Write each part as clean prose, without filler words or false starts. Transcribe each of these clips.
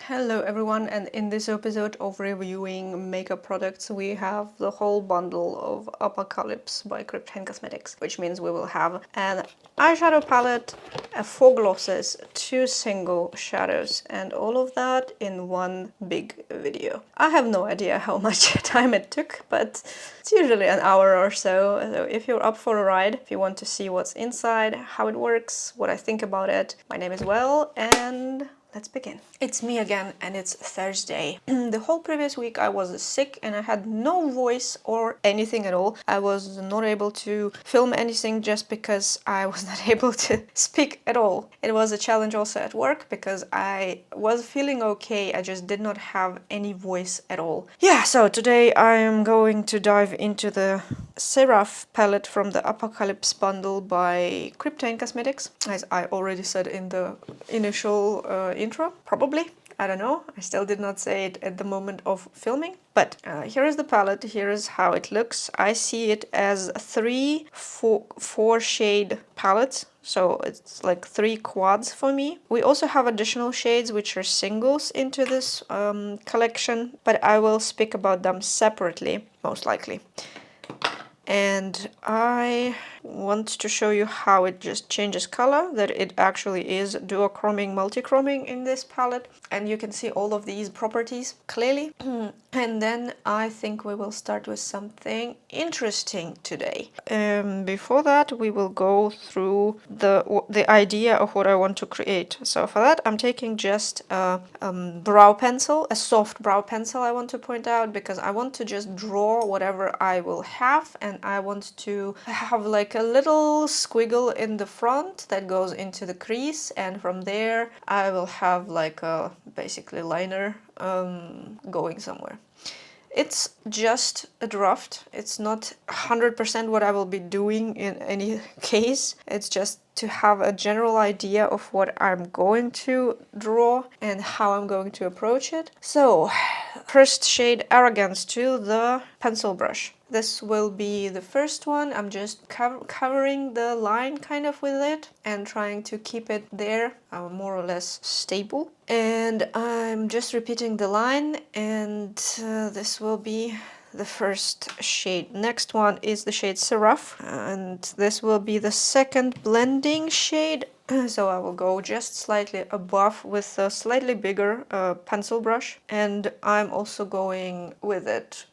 Hello everyone, and in this episode of reviewing makeup products we have the whole bundle of Apocalypse by Kryptein Cosmetics, which means we will have an eyeshadow palette, 4 glosses, 2 single shadows, and all of that in one big video. I have no idea how much time it took, but it's usually an hour or so, so if you're up for a ride, if you want to see what's inside, how it works, what I think about it, my name is Well, and let's begin. It's me again, and it's Thursday. The whole previous week I was sick and I had no voice or anything at all. I was not able to film anything just because I was not able to speak at all. It was a challenge also at work because I was feeling okay, I just did not have any voice at all. Yeah, so today I am going to dive into the Seraph Palette from the Apocalypse bundle by Kryptein Cosmetics, as I already said in the initial intro, probably. I don't know, I still did not say it at the moment of filming. But here is the palette, here is how it looks. I see it as four shade palettes, so it's like 3 quads for me. We also have additional shades which are singles into this collection, but I will speak about them separately, most likely. And I want to show you how it just changes color, that it actually is duochroming, multichroming in this palette, and you can see all of these properties clearly. And then I think we will start with something interesting today. Before that, we will go through the idea of what I want to create. So for that, I'm taking just a brow pencil, a soft brow pencil, I want to point out, because I want to just draw whatever I will have, and I want to have like a little squiggle in the front that goes into the crease, and from there I will have like a basically liner going somewhere. It's just a draft. It's not 100% what I will be doing in any case. It's just to have a general idea of what I'm going to draw and how I'm going to approach it. So, first shade Arrogance to the pencil brush. This will be the first one. I'm just covering the line kind of with it and trying to keep it there, more or less stable. And I'm just repeating the line, and this will be the first shade. Next one is the shade Seraph, and this will be the second blending shade. So I will go just slightly above with a slightly bigger pencil brush, and I'm also going with it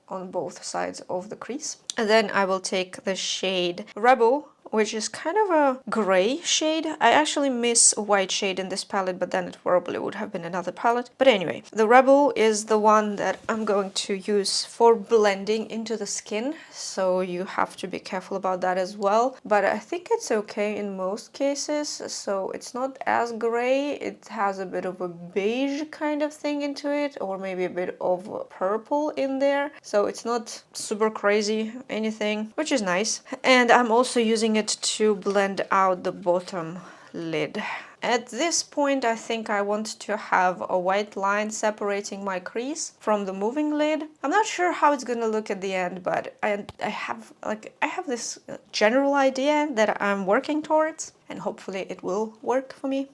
on both sides of the crease. And then I will take the shade Rebel, which is kind of a gray shade. I actually miss a white shade in this palette, but then it probably would have been another palette. But anyway, the Rebel is the one that I'm going to use for blending into the skin, so you have to be careful about that as well. But I think it's okay in most cases, so it's not as gray. It has a bit of a beige kind of thing into it, or maybe a bit of purple in there. So it's not super crazy anything, which is nice. And I'm also using it to blend out the bottom lid. At this point, I think I want to have a white line separating my crease from the moving lid. I'm not sure how it's gonna look at the end, but I have this general idea that I'm working towards, and hopefully it will work for me.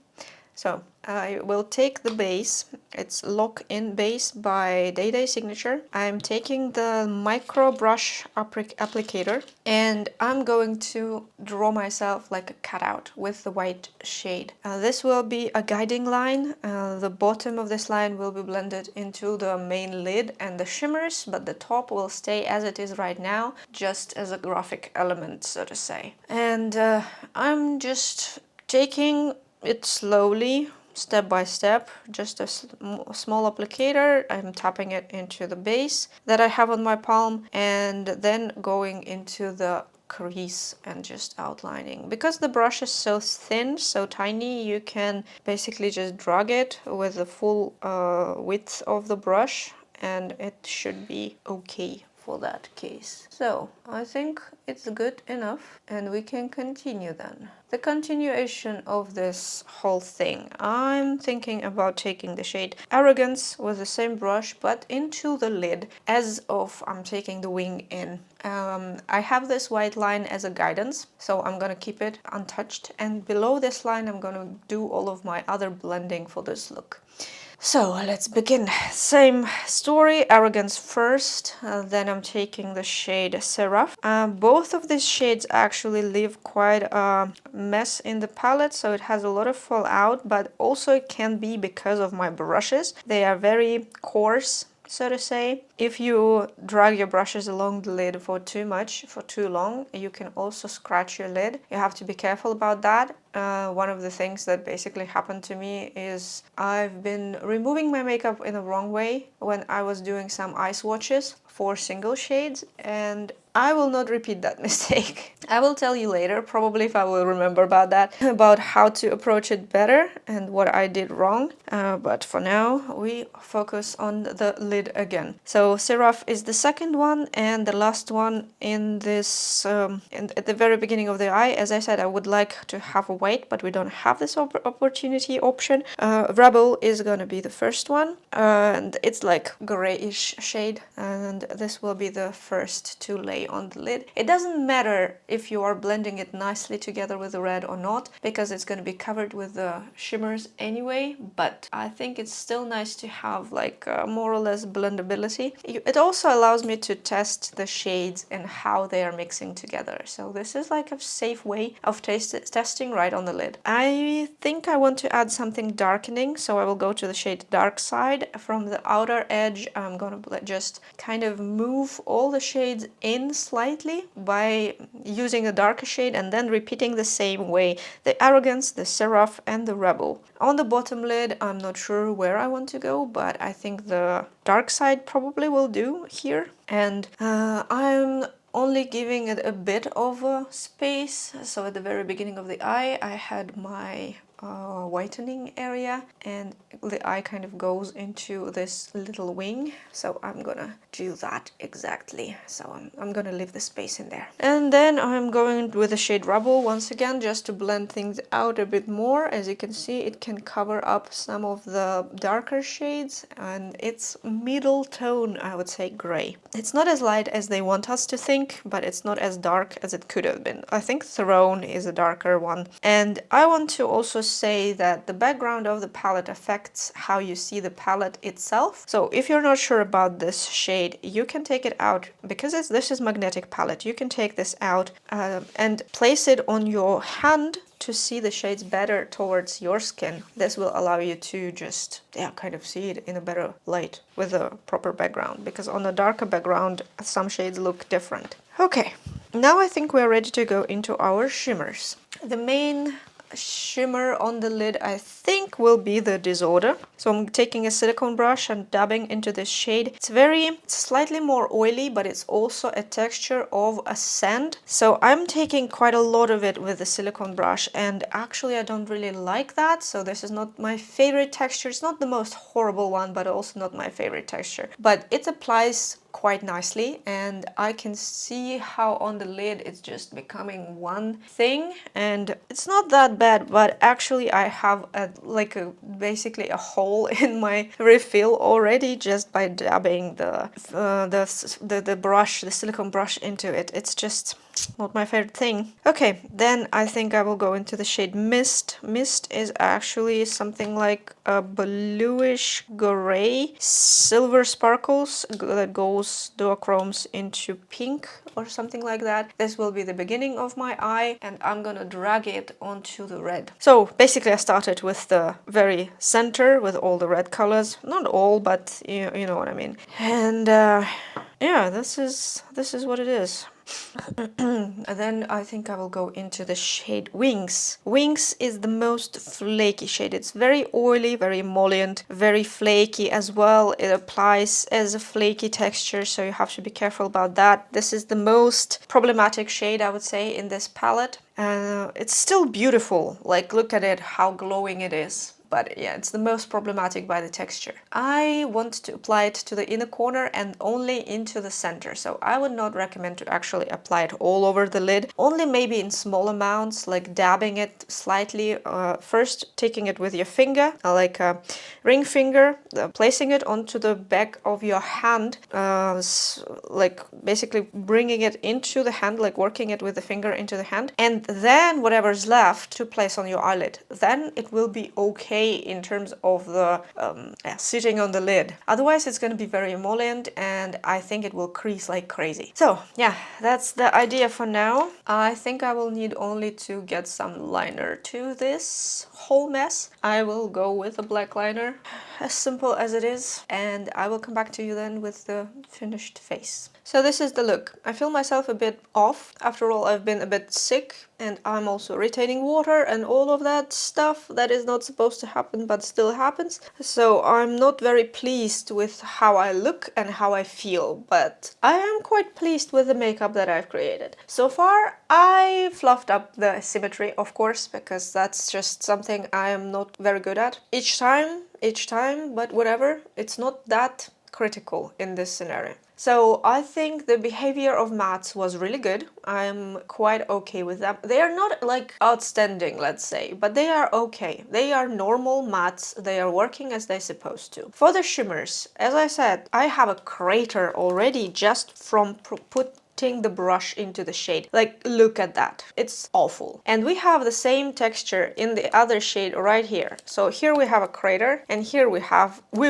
So I will take the base. It's Lock-In Base by Day Day Signature. I'm taking the micro brush applicator, and I'm going to draw myself like a cutout with the white shade. This will be a guiding line. The bottom of this line will be blended into the main lid and the shimmers, but the top will stay as it is right now, just as a graphic element, so to say. And I'm just taking it slowly, step by step, just a small applicator. I'm tapping it into the base that I have on my palm, and then going into the crease and just outlining. Because the brush is so thin, so tiny, you can basically just drag it with the full width of the brush, and it should be okay for that case. So I think it's good enough, and we can continue then. The continuation of this whole thing, I'm thinking about taking the shade Arrogance with the same brush but into the lid, as of I'm taking the wing in. I have this white line as a guidance, so I'm gonna keep it untouched, and below this line I'm gonna do all of my other blending for this look. So let's begin. Same story, Arrogance first, then I'm taking the shade Seraph. Both of these shades actually leave quite a mess in the palette, so it has a lot of fallout, but also it can be because of my brushes. They are very coarse, so to say. If you drag your brushes along the lid for too much, for too long, you can also scratch your lid. You have to be careful about that. One of the things that basically happened to me is I've been removing my makeup in the wrong way when I was doing some eye swatches for single shades, and I will not repeat that mistake. I will tell you later, probably if I will remember about that, about how to approach it better and what I did wrong. But for now, we focus on the lid again. So Seraph is the second one, and the last one in this, at the very beginning of the eye. As I said, I would like to have a white, but we don't have this opportunity option. Rebel is gonna be the first one, and it's like grayish shade, and this will be the first to lay on the lid. It doesn't matter if you are blending it nicely together with the red or not, because it's going to be covered with the shimmers anyway, but I think it's still nice to have like more or less blendability. It also allows me to test the shades and how they are mixing together, so this is like a safe way of testing right on the lid. I think I want to add something darkening, so I will go to the shade Dark Side. From the outer edge, I'm gonna just kind of move all the shades in slightly by using a darker shade and then repeating the same way, the Arrogance, the Seraph, and the Rebel. On the bottom lid, I'm not sure where I want to go, but I think the Dark Side probably will do here. And I'm only giving it a bit of a space. So at the very beginning of the eye, I had my whitening area, and the eye kind of goes into this little wing, so I'm gonna do that exactly. So I'm gonna leave the space in there, and then I'm going with the shade Rebel once again, just to blend things out a bit more. As you can see, it can cover up some of the darker shades, and it's middle tone, I would say gray. It's not as light as they want us to think, but it's not as dark as it could have been. I think Throne is a darker one, and I want to also say that the background of the palette affects how you see the palette itself. So if you're not sure about this shade, you can take it out, because this is magnetic palette. You can take this out and place it on your hand to see the shades better towards your skin. This will allow you to just kind of see it in a better light with a proper background, because on a darker background some shades look different. Okay, now I think we're ready to go into our shimmers. The main shimmer on the lid, I think, will be the Disorder. So I'm taking a silicone brush and dabbing into this shade. It's slightly more oily, but it's also a texture of a sand. So I'm taking quite a lot of it with the silicone brush, and actually I don't really like that. So this is not my favorite texture. It's not the most horrible one, but also not my favorite texture. But it applies quite nicely, and I can see how on the lid it's just becoming one thing, and it's not that bad. But actually I have basically a hole in my refill already just by dabbing the silicone brush into it. It's just not my favorite thing. Okay, then I think I will go into the shade Mist. Mist is actually something like a bluish gray, silver sparkles that goes duochromes into pink or something like that. This will be the beginning of my eye, and I'm gonna drag it onto the red. So basically I started with the very center with all the red colors. Not all, but you know what I mean. And yeah, this is what it is. And then I think I will go into the shade Wings. Wings is the most flaky shade. It's very oily, very emollient, very flaky as well. It applies as a flaky texture, so you have to be careful about that. This is the most problematic shade, I would say, in this palette. It's still beautiful. Like, look at it, how glowing it is. But yeah, it's the most problematic by the texture. I want to apply it to the inner corner and only into the center. So I would not recommend to actually apply it all over the lid. Only maybe in small amounts, like dabbing it slightly. First taking it with your finger, like a ring finger, placing it onto the back of your hand, like basically bringing it into the hand, like working it with the finger into the hand. And then whatever's left to place on your eyelid. Then it will be okay okay in terms of the sitting on the lid. Otherwise it's going to be very emollient and I think it will crease like crazy. So yeah, that's the idea for now. I think I will need only to get some liner to this whole mess. I will go with a black liner, as simple as it is, and I will come back to you then with the finished face. So this is the look. I feel myself a bit off. After all, I've been a bit sick and I'm also retaining water and all of that stuff that is not supposed to happen but still happens. So I'm not very pleased with how I look and how I feel, but I am quite pleased with the makeup that I've created. So far, I fluffed up the symmetry, of course, because that's just something I am not very good at. Each time, but whatever, it's not that critical in this scenario. So I think the behavior of mattes was really good. I'm quite okay with them. They are not like outstanding, let's say, but they are okay. They are normal mattes. They are working as they're supposed to. For the shimmers, as I said, I have a crater already just from putting the brush into the shade. Like, look at that. It's awful. And we have the same texture in the other shade right here. So here we have a crater and here we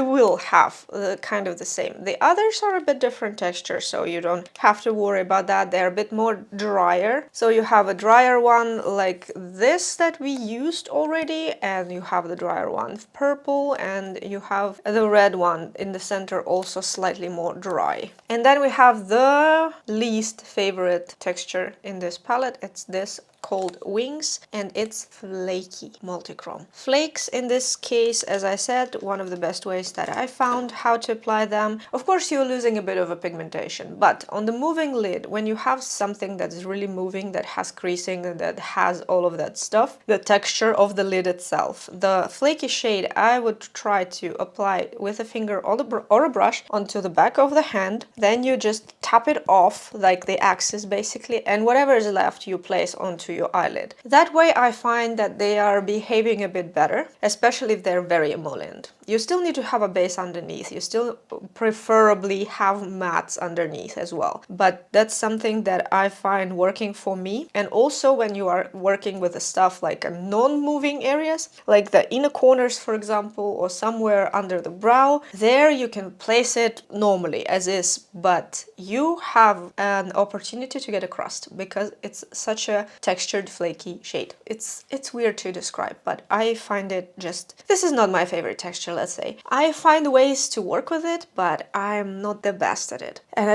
will have kind of the same. The others are a bit different texture, so you don't have to worry about that. They're a bit more drier. So you have a drier one like this that we used already, and you have the drier one purple, and you have the red one in the center also slightly more dry. And then we have the least favorite texture in this palette. It's this called Wings, and it's flaky multichrome. Flakes in this case, as I said, one of the best ways that I found how to apply them. Of course, you're losing a bit of a pigmentation, but on the moving lid, when you have something that's really moving, that has creasing, that has all of that stuff, the texture of the lid itself, the flaky shade, I would try to apply with a finger or a brush onto the back of the hand. Then you just tap it off, like the axis basically, and whatever is left you place onto your eyelid. That way I find that they are behaving a bit better, especially if they're very emollient. You still need to have a base underneath. You still preferably have mattes underneath as well. But that's something that I find working for me. And also when you are working with the stuff like a non-moving areas, like the inner corners, for example, or somewhere under the brow, there you can place it normally as is, but you have an opportunity to get a crust because it's such a textured flaky shade. It's weird to describe, but I find it just, this is not my favorite texture, let's say. I find ways to work with it, but I'm not the best at it. And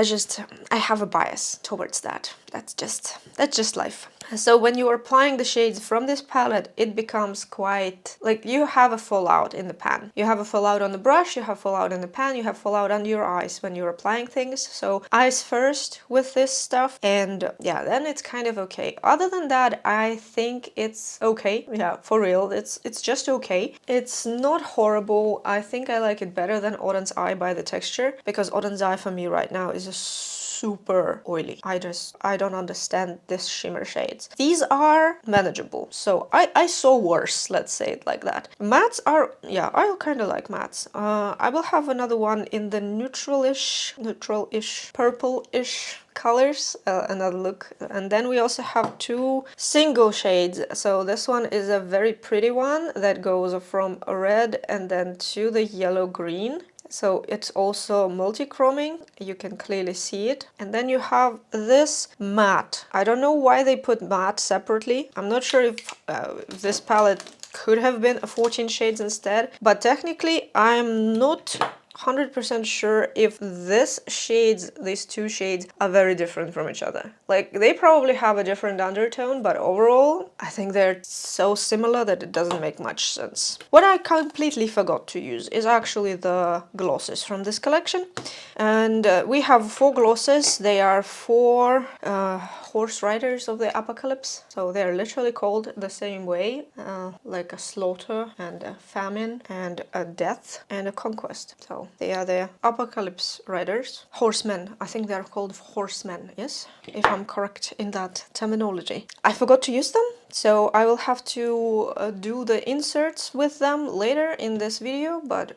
I have a bias towards that. That's just life. So when you are applying the shades from this palette, it becomes quite like you have a fallout in the pan. You have a fallout on the brush, you have fallout in the pan, you have fallout under your eyes when you're applying things. So eyes first with this stuff, and yeah, then it's kind of okay. Other than that, I think it's okay. Yeah, for real, it's just okay. It's not horrible. I think I like it better than Auden's Eye by the texture, because Auden's Eye for me right now is a super oily. I don't understand this shimmer shades. These are manageable. So I saw worse, let's say it like that. Mattes are, yeah, I kind of like mattes. I will have another one in the neutral-ish, purple-ish colors, another look. And then we also have two single shades. So this one is a very pretty one that goes from red and then to the yellow green. So it's also multi-chroming, you can clearly see it. And then you have this matte. I don't know why they put matte separately. I'm not sure if this palette could have been a 14 shades instead, but technically I'm not 100% sure if these two shades are very different from each other. Like, they probably have a different undertone, but overall I think they're so similar that it doesn't make much sense. What I completely forgot to use is actually the glosses from this collection. And we have 4 glosses. They are 4 horse riders of the apocalypse. So they're literally called the same way, like a slaughter and a famine and a death and a conquest. So they are the apocalypse riders. Horsemen, I think they're called horsemen, yes? If I'm correct in that terminology. I forgot to use them, so I will have to do the inserts with them later in this video, but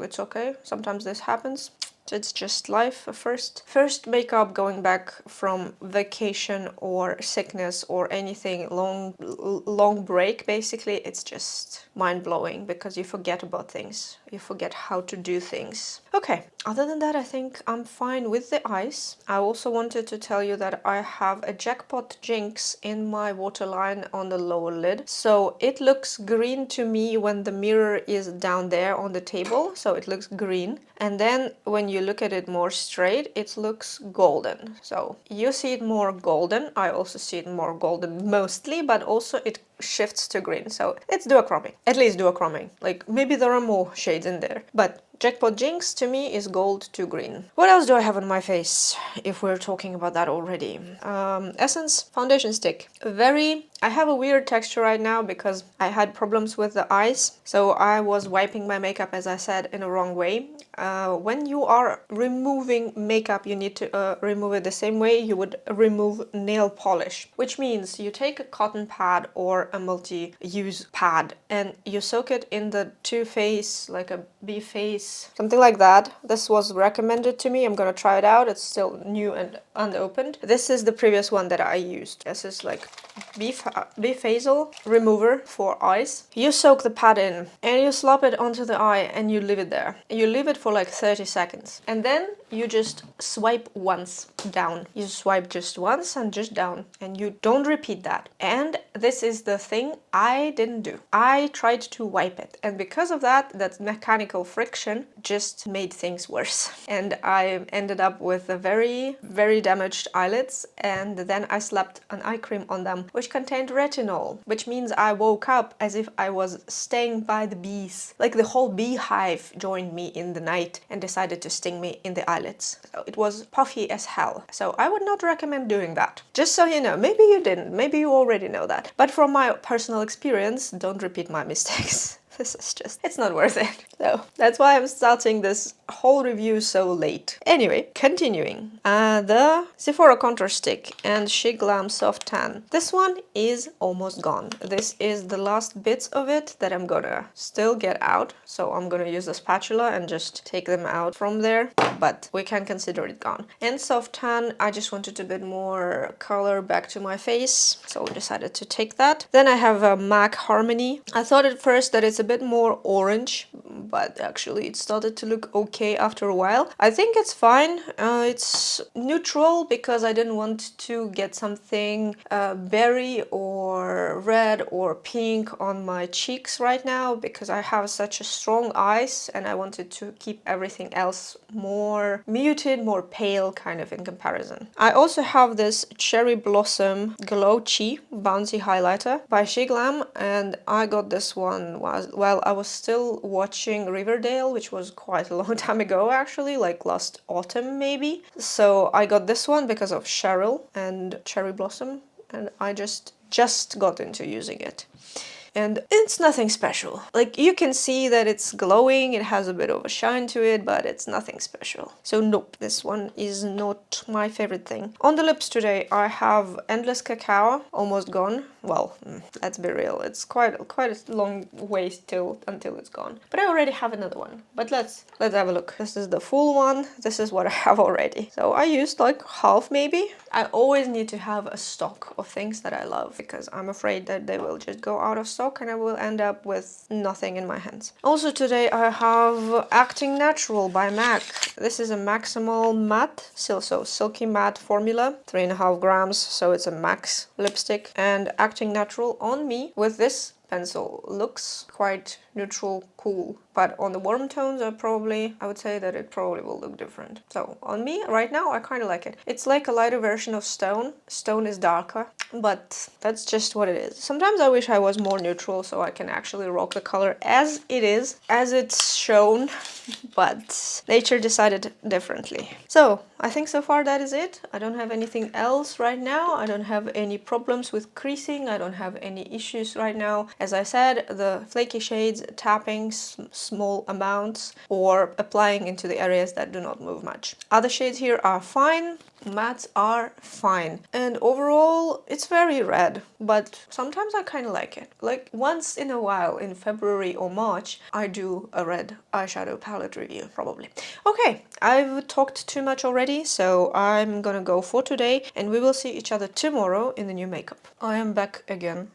it's okay. Sometimes this happens. So it's just life. First makeup going back from vacation or sickness or anything long break. Basically, it's just mind-blowing because you forget about things. You forget how to do things. Okay, other than that, I think I'm fine with the eyes. I also wanted to tell you that I have a Jackpot Jinx in my waterline on the lower lid. So it looks green to me when the mirror is down there on the table. So it looks green. And then when you look at it more straight, it looks golden. So you see it more golden. I also see it more golden mostly, but also it shifts to green. So it's duochroming. At least duochroming. Like maybe there are more shades in there. But Jackpot Jinx to me is gold to green. What else do I have on my face, if we're talking about that already? Essence Foundation Stick. I have a weird texture right now because I had problems with the eyes. So I was wiping my makeup, as I said, in a wrong way. When you are removing makeup, you need to remove it the same way you would remove nail polish. Which means you take a cotton pad or a multi-use pad and you soak it in the Too Faced, like a B-Face, something like that. This was recommended to me. I'm gonna try it out. It's still new and unopened. This is the previous one that I used. This is like Bifacial remover for eyes. You soak the pad in and you slap it onto the eye and you leave it there. You leave it for like 30 seconds. And then you just swipe once down. You swipe just once and just down. And you don't repeat that. And this is the thing I didn't do. I tried to wipe it. And because of that mechanical friction just made things worse. And I ended up with a very, very damaged eyelids. And then I slapped an eye cream on them, which contained retinol, which means I woke up as if I was staying by the bees. Like the whole beehive joined me in the night and decided to sting me in the eyelids. So it was puffy as hell. So I would not recommend doing that. Just so you know, maybe you didn't, maybe you already know that. But from my personal experience, don't repeat my mistakes. This is just, it's not worth it. So that's why I'm starting this whole review so late. Anyway, continuing. The Sephora Contour Stick and She Glam Soft Tan. This one is almost gone. This is the last bits of it that I'm gonna still get out. So I'm gonna use a spatula and just take them out from there. But we can consider it gone. And Soft Tan, I just wanted a bit more color back to my face. So I decided to take that. Then I have a MAC Harmony. I thought at first that it's a bit more orange, but actually it started to look okay after a while. I think it's fine. It's neutral because I didn't want to get something berry or red or pink on my cheeks right now because I have such a strong eyes and I wanted to keep everything else more muted, more pale kind of in comparison. I also have this Cherry Blossom Glow Chi Bouncy Highlighter by She Glam, and I got this one while I was still watching Riverdale, which was quite a long time ago actually, like last autumn maybe. So I got this one because of Cheryl and Cherry Blossom, and I just got into using it. And it's nothing special. Like, you can see that it's glowing, it has a bit of a shine to it, but it's nothing special. So nope, this one is not my favorite thing. On the lips today, I have Endless Cacao, almost gone. Well, let's be real, it's quite a long way still until it's gone. But I already have another one. But let's have a look. This is the full one. This is what I have already. So I used like half maybe. I always need to have a stock of things that I love because I'm afraid that they will just go out of stock and I will end up with nothing in my hands. Also today I have Acting Natural by MAC. This is a maximal matte, so silky matte formula, 3.5 grams, so it's a max lipstick. And Acting Natural on me with this pencil looks quite neutral, cool, but on the warm tones I would say that it probably will look different. So on me right now I kind of like it. It's like a lighter version of Stone. Stone is darker, but that's just what it is. Sometimes I wish I was more neutral so I can actually rock the color as it is, as it's shown, but nature decided differently. So I think so far that is it. I don't have anything else right now. I don't have any problems with creasing. I don't have any issues right now. As I said, the flaky shades, tapping small amounts or applying into the areas that do not move much. Other shades here are fine. Mattes are fine, and overall it's very red, but sometimes I kind of like it. Like once in a while in February or March I do a red eyeshadow palette review, probably. Okay, I've talked too much already, so I'm gonna go for today, and we will see each other tomorrow in the new makeup. I am back again.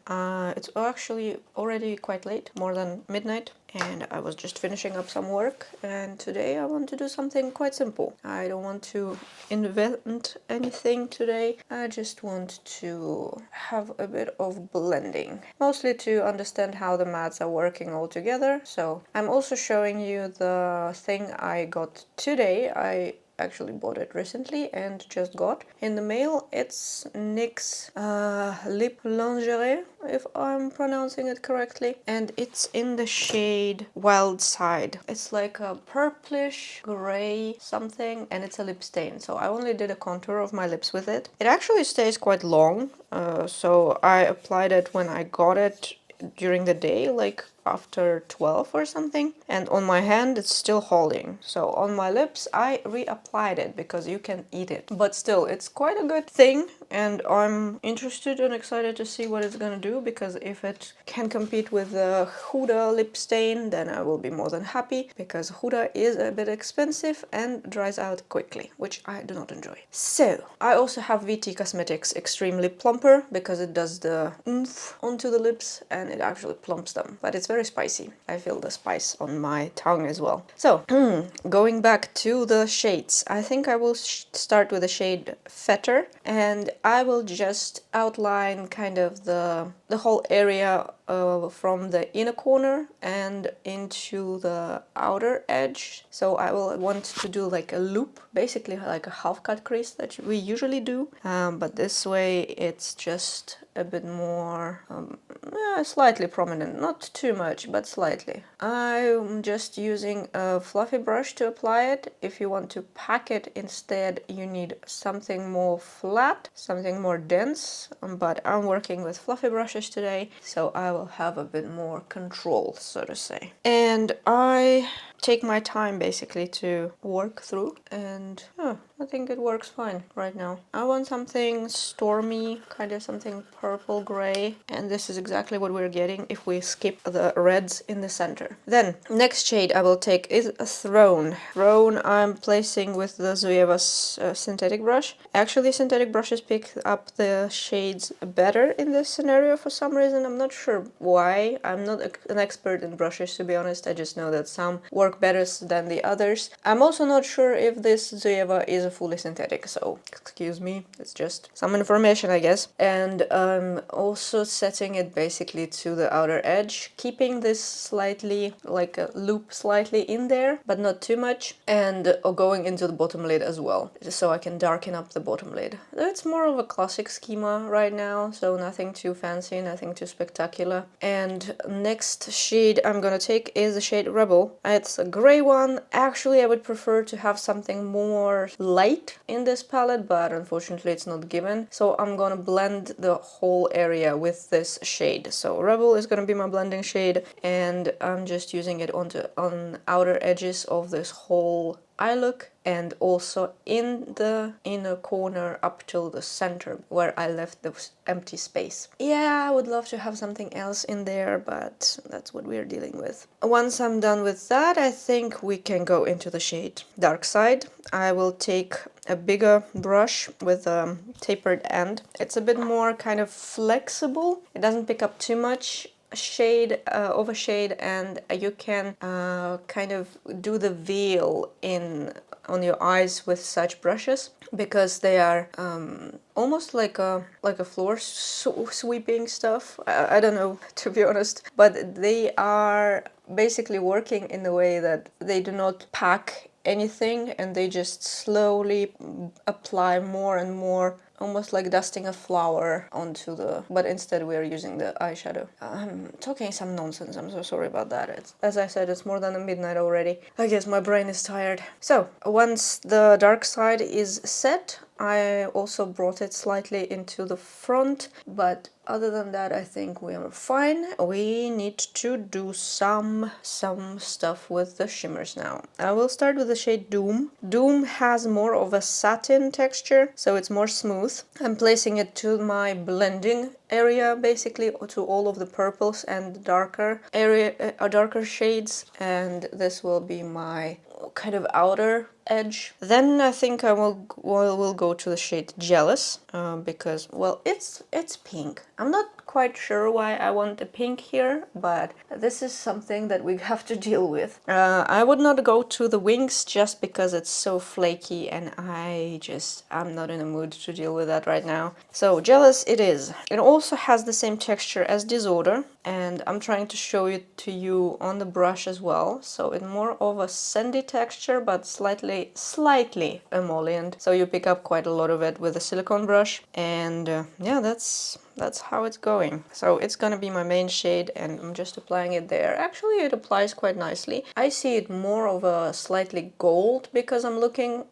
It's actually already quite late, more than midnight, and I was just finishing up some work, and today I want to do something quite simple. I don't want to invent anything today. I just want to have a bit of blending, mostly to understand how the mattes are working all together. So I'm also showing you the thing I got today. I actually bought it recently and just got in the mail. It's NYX Lip Lingerie, if I'm pronouncing it correctly, and it's in the shade Wild Side. It's like a purplish gray something, and it's a lip stain, so I only did a contour of my lips with it. It actually stays quite long, so I applied it when I got it during the day, like after 12 or something, and on my hand it's still holding. So on my lips I reapplied it because you can eat it, but still it's quite a good thing, and I'm interested and excited to see what it's gonna do, because if it can compete with the Huda lip stain, then I will be more than happy, because Huda is a bit expensive and dries out quickly, which I do not enjoy. So I also have VT Cosmetics Extreme Lip Plumper, because it does the oomph onto the lips and it actually plumps them, but it's very spicy. I feel the spice on my tongue as well. So going back to the shades, I think I will start with the shade Fetter, and I will just outline kind of the whole area from the inner corner and into the outer edge. So I will want to do like a loop, basically like a half cut crease that we usually do, but this way it's just a bit more slightly prominent, not too much, but slightly. I'm just using a fluffy brush to apply it. If you want to pack it instead, you need something more flat, something more dense, but I'm working with fluffy brushes today, so I will have a bit more control, so to say. And I take my time basically to work through, and I think it works fine right now. I want something stormy, kind of something purple gray, and this is exactly what we're getting if we skip the reds in the center. Then next shade I will take is a Throne. Throne I'm placing with the Zoeva's synthetic brush. Actually, synthetic brushes pick up the shades better in this scenario for some reason. I'm not sure why. I'm not an expert in brushes, to be honest. I just know that some work better than the others. I'm also not sure if this Zoeva is a fully synthetic, so excuse me, it's just some information, I guess. And I'm also setting it basically to the outer edge, keeping this slightly, like a loop slightly in there, but not too much, and going into the bottom lid as well, just so I can darken up the bottom lid. It's more of a classic schema right now, so nothing too fancy, nothing too spectacular. And next shade I'm gonna take is the shade Rebel. It's a gray one. Actually, I would prefer to have something more light in this palette, but unfortunately it's not given. So I'm gonna blend the whole area with this shade. So Rebel is gonna be my blending shade, and I'm just using it on outer edges of this whole eye look, and also in the inner corner up till the center where I left the empty space. Yeah, I would love to have something else in there, but that's what we're dealing with. Once I'm done with that, I think we can go into the shade Dark Side. I will take a bigger brush with a tapered end. It's a bit more kind of flexible. It doesn't pick up too much shade over shade, and you can kind of do the veil on your eyes with such brushes, because they are almost like a floor sweeping stuff. I don't know, to be honest, but they are basically working in the way that they do not pack anything, and they just slowly apply more and more, almost like dusting a flower onto the, but instead we are using the eyeshadow. I'm talking some nonsense, I'm so sorry about that. As I said, it's more than midnight already. I guess my brain is tired. So once the Dark Side is set, I also brought it slightly into the front, but other than that, I think we are fine. We need to do some stuff with the shimmers now. I will start with the shade Doom. Doom has more of a satin texture, so it's more smooth. I'm placing it to my blending area, basically, to all of the purples and darker darker shades, and this will be my kind of outer edge. Then I think I will go to the shade Jealous, because, well, it's pink. I'm not quite sure why I want the pink here, but this is something that we have to deal with. I would not go to the wings just because it's so flaky, and I'm not in a mood to deal with that right now. So Jealous it is. It also has the same texture as Disorder, and I'm trying to show it to you on the brush as well. So it's more of a sandy texture, but slightly emollient. So you pick up quite a lot of it with a silicone brush, and yeah, that's how it's going. So it's gonna be my main shade, and I'm just applying it there. Actually, it applies quite nicely. I see it more of a slightly gold because I'm looking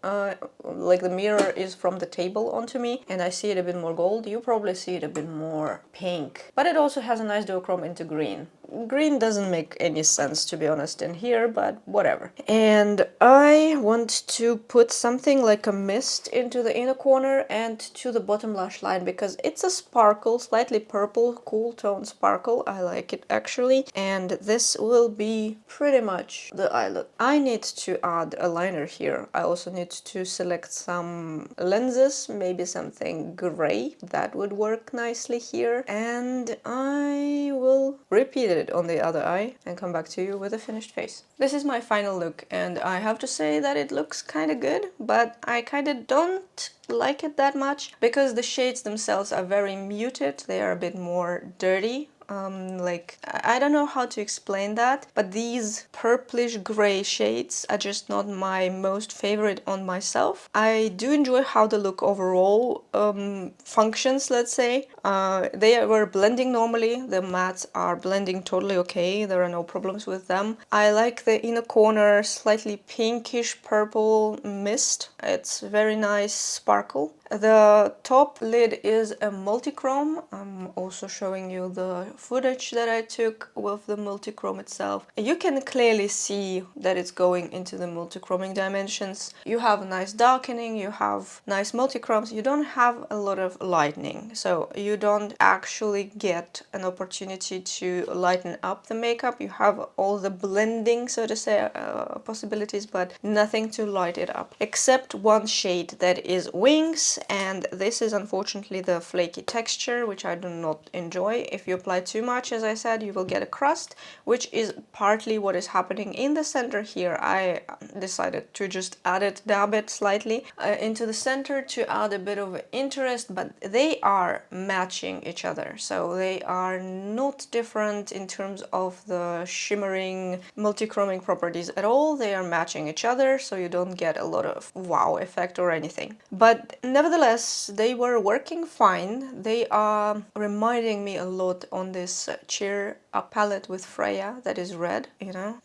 like the mirror is from the table onto me, and I see it a bit more gold. You probably see it a bit more pink, but it also has a nice duochrome into green. Green doesn't make any sense, to be honest, in here, but whatever. And I want to put something like a mist into the inner corner and to the bottom lash line, because it's a sparkle, slightly purple, cool tone sparkle. I like it actually, and this will be pretty much the eye look. I need to add a liner here. I also need to select some lenses, maybe something gray. That would work nicely here, and I will repeat it on the other eye and come back to you with a finished face. This is my final look, and I have to say that it looks kind of good, but I kind of don't like it that much because the shades themselves are very muted. They are a bit more dirty. Like, I don't know how to explain that, but these purplish gray shades are just not my most favorite on myself. I do enjoy how the look overall functions, let's say. They were blending normally. The mattes are blending totally okay. There are no problems with them. I like the inner corner slightly pinkish purple mist. It's very nice sparkle. The top lid is a multichrome. I'm also showing you the footage that I took with the multichrome itself. You can clearly see that it's going into the multichroming dimensions. You have nice darkening, you have nice multichromes, you don't have a lot of lightening. So you don't actually get an opportunity to lighten up the makeup. You have all the blending, so to say, possibilities, but nothing to light it up. Except one shade that is Wings, and this is unfortunately the flaky texture, which I do not enjoy. If you apply too much, as I said, you will get a crust, which is partly what is happening in the center here. I decided to just dab it slightly into the center to add a bit of interest, but they are matching each other. So they are not different in terms of the shimmering, multichroming properties at all. They are matching each other, so you don't get a lot of wow effect or anything. But nevertheless, they were working fine. They are reminding me a lot on this cheer palette with Freya that is red, you know.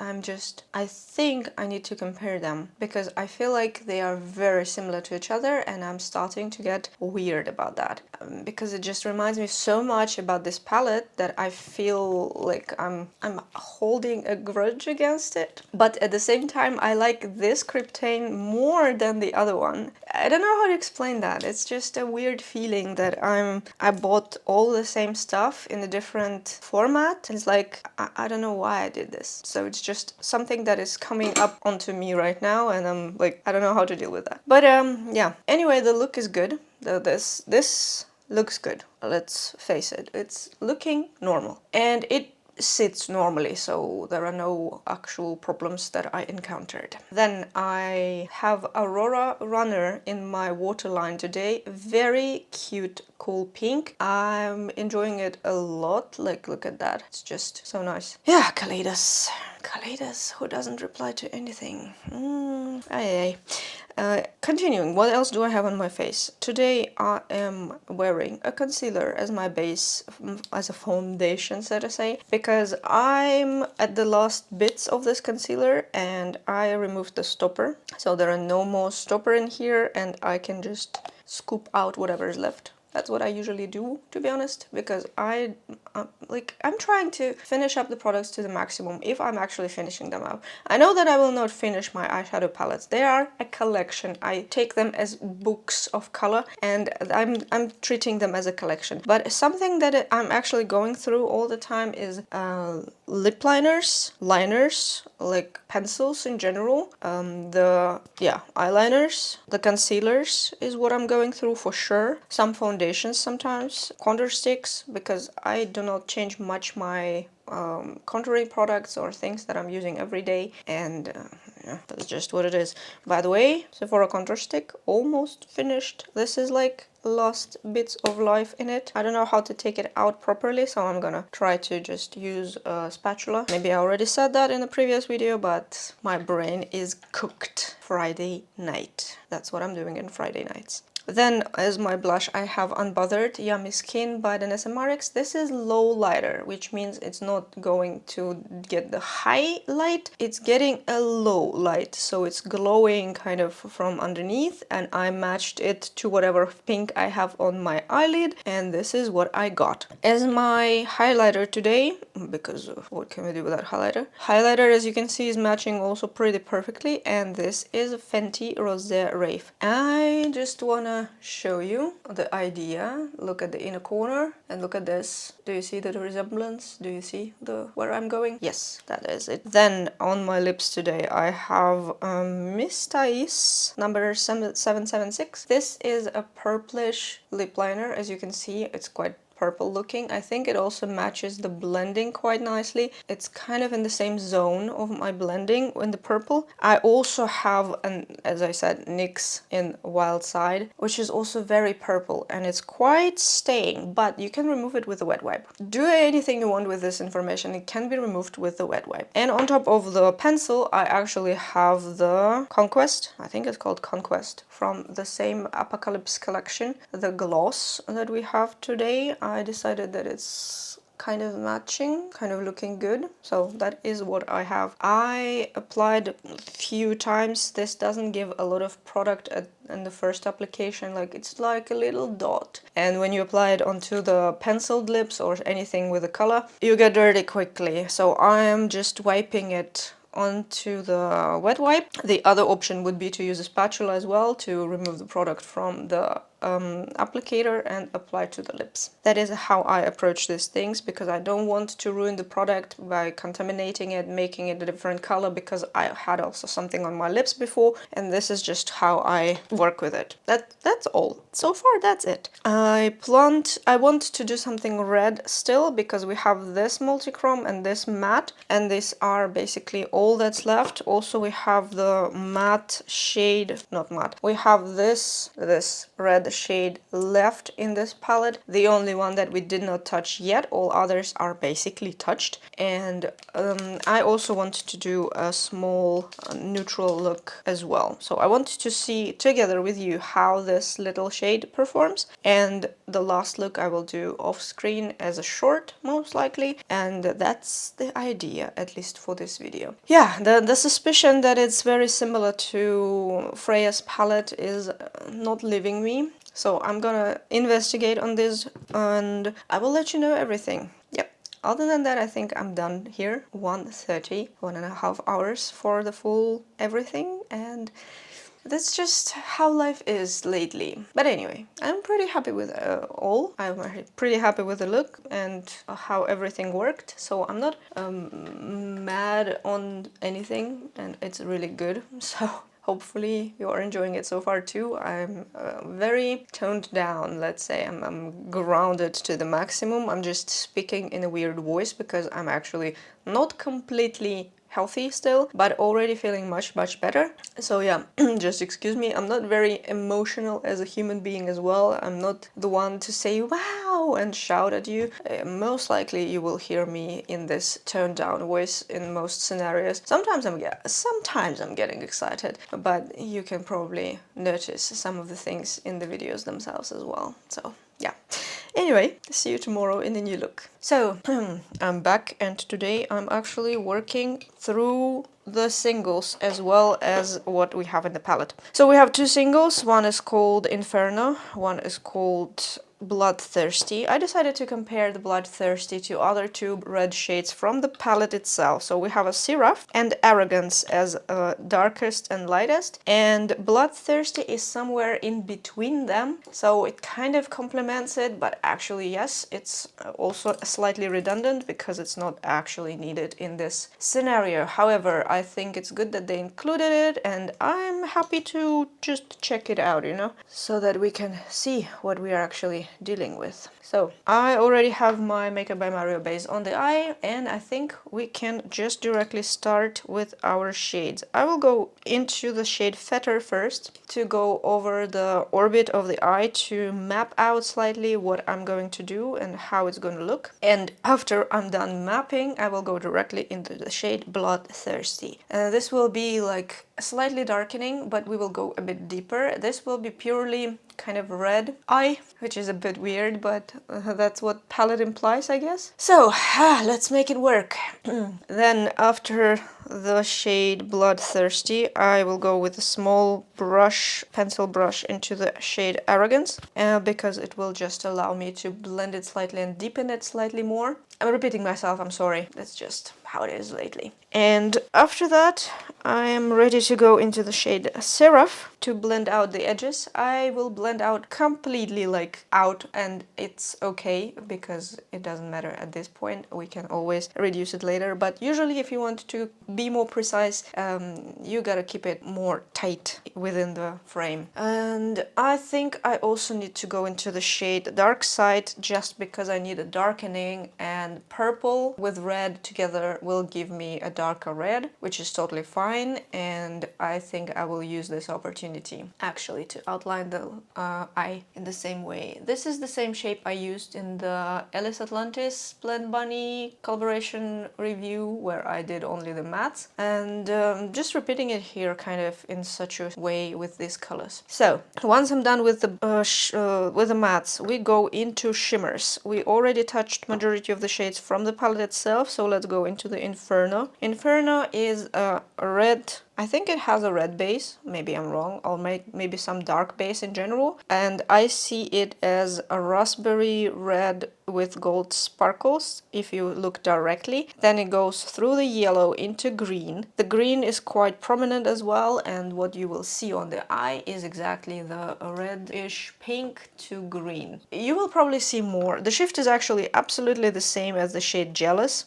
I think I need to compare them because I feel like they are very similar to each other, and I'm starting to get weird about that because it just reminds me so much about this palette that I feel like I'm holding a grudge against it. But at the same time, I like this Kryptein more than the other one. I don't know how to explain that. It's just a weird feeling that I bought all the same stuff in a different format. It's like, I don't know why I did this. So it's just something that is coming up onto me right now, and I'm like, I don't know how to deal with that. But yeah. Anyway, the look is good. This looks good. Let's face it. It's looking normal. And it sits normally, so there are no actual problems that I encountered. Then I have Aurora Runner in my waterline today. Very cute, cool pink. I'm enjoying it a lot. Like, look at that. It's just so nice. Yeah, Kaleidos. Kaleidos, who doesn't reply to anything? Aye. Continuing, what else do I have on my face? Today I am wearing a concealer as my base, as a foundation, so to say, because I'm at the last bits of this concealer and I removed the stopper. So there are no more stopper in here, and I can just scoop out whatever is left. That's what I usually do, to be honest, because I'm trying to finish up the products to the maximum if I'm actually finishing them up. I know that I will not finish my eyeshadow palettes. They are a collection. I take them as books of color, and I'm treating them as a collection. But something that I'm actually going through all the time is lip liners, like pencils in general, eyeliners, the concealers is what I'm going through for sure. Some foundations sometimes, contour sticks, because I do not change much my contouring products or things that I'm using every day, and yeah, that's just what it is. By the way, Sephora contour stick almost finished. This is like last bits of life in it. I don't know how to take it out properly, so I'm gonna try to just use a spatula. Maybe I already said that in the previous video, but my brain is cooked. Friday night. That's what I'm doing in Friday nights. Then, as my blush, I have Unbothered Yummy Skin by the SMRX. This is low lighter, which means it's not going to get the high light. It's getting a low light, so it's glowing kind of from underneath, and I matched it to whatever pink I have on my eyelid, and this is what I got. As my highlighter today, because what can we do without highlighter? Highlighter, as you can see, is matching also pretty perfectly, and this is Fenty Rosé Rave. I just wanna show you the idea. Look at the inner corner and look at this. Do you see the resemblance? Do you see where I'm going? Yes, that is it. Then on my lips today I have Miss Thais number 776. This is a purplish lip liner. As you can see, it's quite purple looking. I think it also matches the blending quite nicely. It's kind of in the same zone of my blending in the purple. I also have as I said, NYX in Wild Side, which is also very purple, and it's quite staying, but you can remove it with a wet wipe. Do anything you want with this information. It can be removed with the wet wipe. And on top of the pencil, I actually have the Conquest. I think it's called Conquest, from the same Apocalypse collection. The gloss that we have today, I decided that it's kind of matching, kind of looking good. So that is what I have. I applied a few times. This doesn't give a lot of product in the first application, like it's like a little dot. And when you apply it onto the penciled lips or anything with a color, you get dirty quickly. So I am just wiping it onto the wet wipe. The other option would be to use a spatula as well to remove the product from the applicator and apply to the lips. That is how I approach these things, because I don't want to ruin the product by contaminating it, making it a different color, because I had also something on my lips before, and this is just how I work with it. That's all. So far, that's it. I want to do something red still, because we have this multichrome and this matte, and these are basically all that's left. Also, we have the matte shade, not matte. We have this red shade left in this palette. The only one that we did not touch yet. All others are basically touched. And I also want to do a small neutral look as well. So I want to see together with you how this little shade performs. And the last look I will do off screen as a short, most likely. And that's the idea, at least for this video. Yeah, the suspicion that it's very similar to Freya's palette is not leaving me. So I'm gonna investigate on this, and I will let you know everything. Yep. Other than that, I think I'm done here. 1:30, 1.5 hours for the full everything, and that's just how life is lately. But anyway, I'm pretty happy with all. I'm pretty happy with the look and how everything worked. So I'm not mad on anything, and it's really good. So hopefully you're enjoying it so far too. I'm very toned down, let's say. I'm grounded to the maximum. I'm just speaking in a weird voice because I'm actually not completely healthy still, but already feeling much better. So yeah, just excuse me. I'm not very emotional as a human being as well. I'm not the one to say wow and shout at you. Most likely you will hear me in this toned down voice in most scenarios. Sometimes I'm getting excited, but you can probably notice some of the things in the videos themselves as well. So yeah. Anyway, see you tomorrow in a new look. So, I'm back, and today I'm actually working through the singles as well as what we have in the palette. So we have two singles. One is called Inferno, one is called Bloodthirsty. I decided to compare the Bloodthirsty to other two red shades from the palette itself. So we have a Seraph and Arrogance as darkest and lightest, and Bloodthirsty is somewhere in between them. So it kind of complements it, but actually, yes, it's also slightly redundant because it's not actually needed in this scenario. However, I think it's good that they included it, and I'm happy to just check it out, you know, so that we can see what we are actually dealing with. So I already have my Makeup by Mario base on the eye, and I think we can just directly start with our shades. I will go into the shade Fetter first to go over the orbit of the eye to map out slightly what I'm going to do and how it's going to look. And after I'm done mapping, I will go directly into the shade Bloodthirsty. This will be like slightly darkening, but we will go a bit deeper. This will be purely kind of red eye, which is a bit weird, but that's what palette implies, I guess. So let's make it work. Then after the shade Bloodthirsty, I will go with a small brush, pencil brush, into the shade Arrogance, because it will just allow me to blend it slightly and deepen it slightly more. I'm repeating myself, I'm sorry. That's just how it is lately. And after that, I am ready to go into the shade Seraph to blend out the edges. I will blend out completely like out, and it's okay because it doesn't matter at this point. We can always reduce it later, but usually if you want to be more precise, you gotta keep it more tight within the frame. And I think I also need to go into the shade Dark Side just because I need a darkening, and purple with red together will give me a darker red, which is totally fine, and I think I will use this opportunity actually to outline the eye in the same way. This is the same shape I used in the Ellis Atlantis Blend Bunny collaboration review where I did only the mattes, and just repeating it here kind of in such a way with these colors. So once I'm done with the mattes, we go into shimmers. We already touched majority of the shades from the palette itself, so let's go into the Inferno. Inferno is a red, I think it has a red base, maybe I'm wrong, I'll make maybe some dark base in general, and I see it as a raspberry red with gold sparkles if you look directly. Then it goes through the yellow into green. The green is quite prominent as well, and what you will see on the eye is exactly the reddish pink to green. You will probably see more. The shift is actually absolutely the same as the shade Jealous,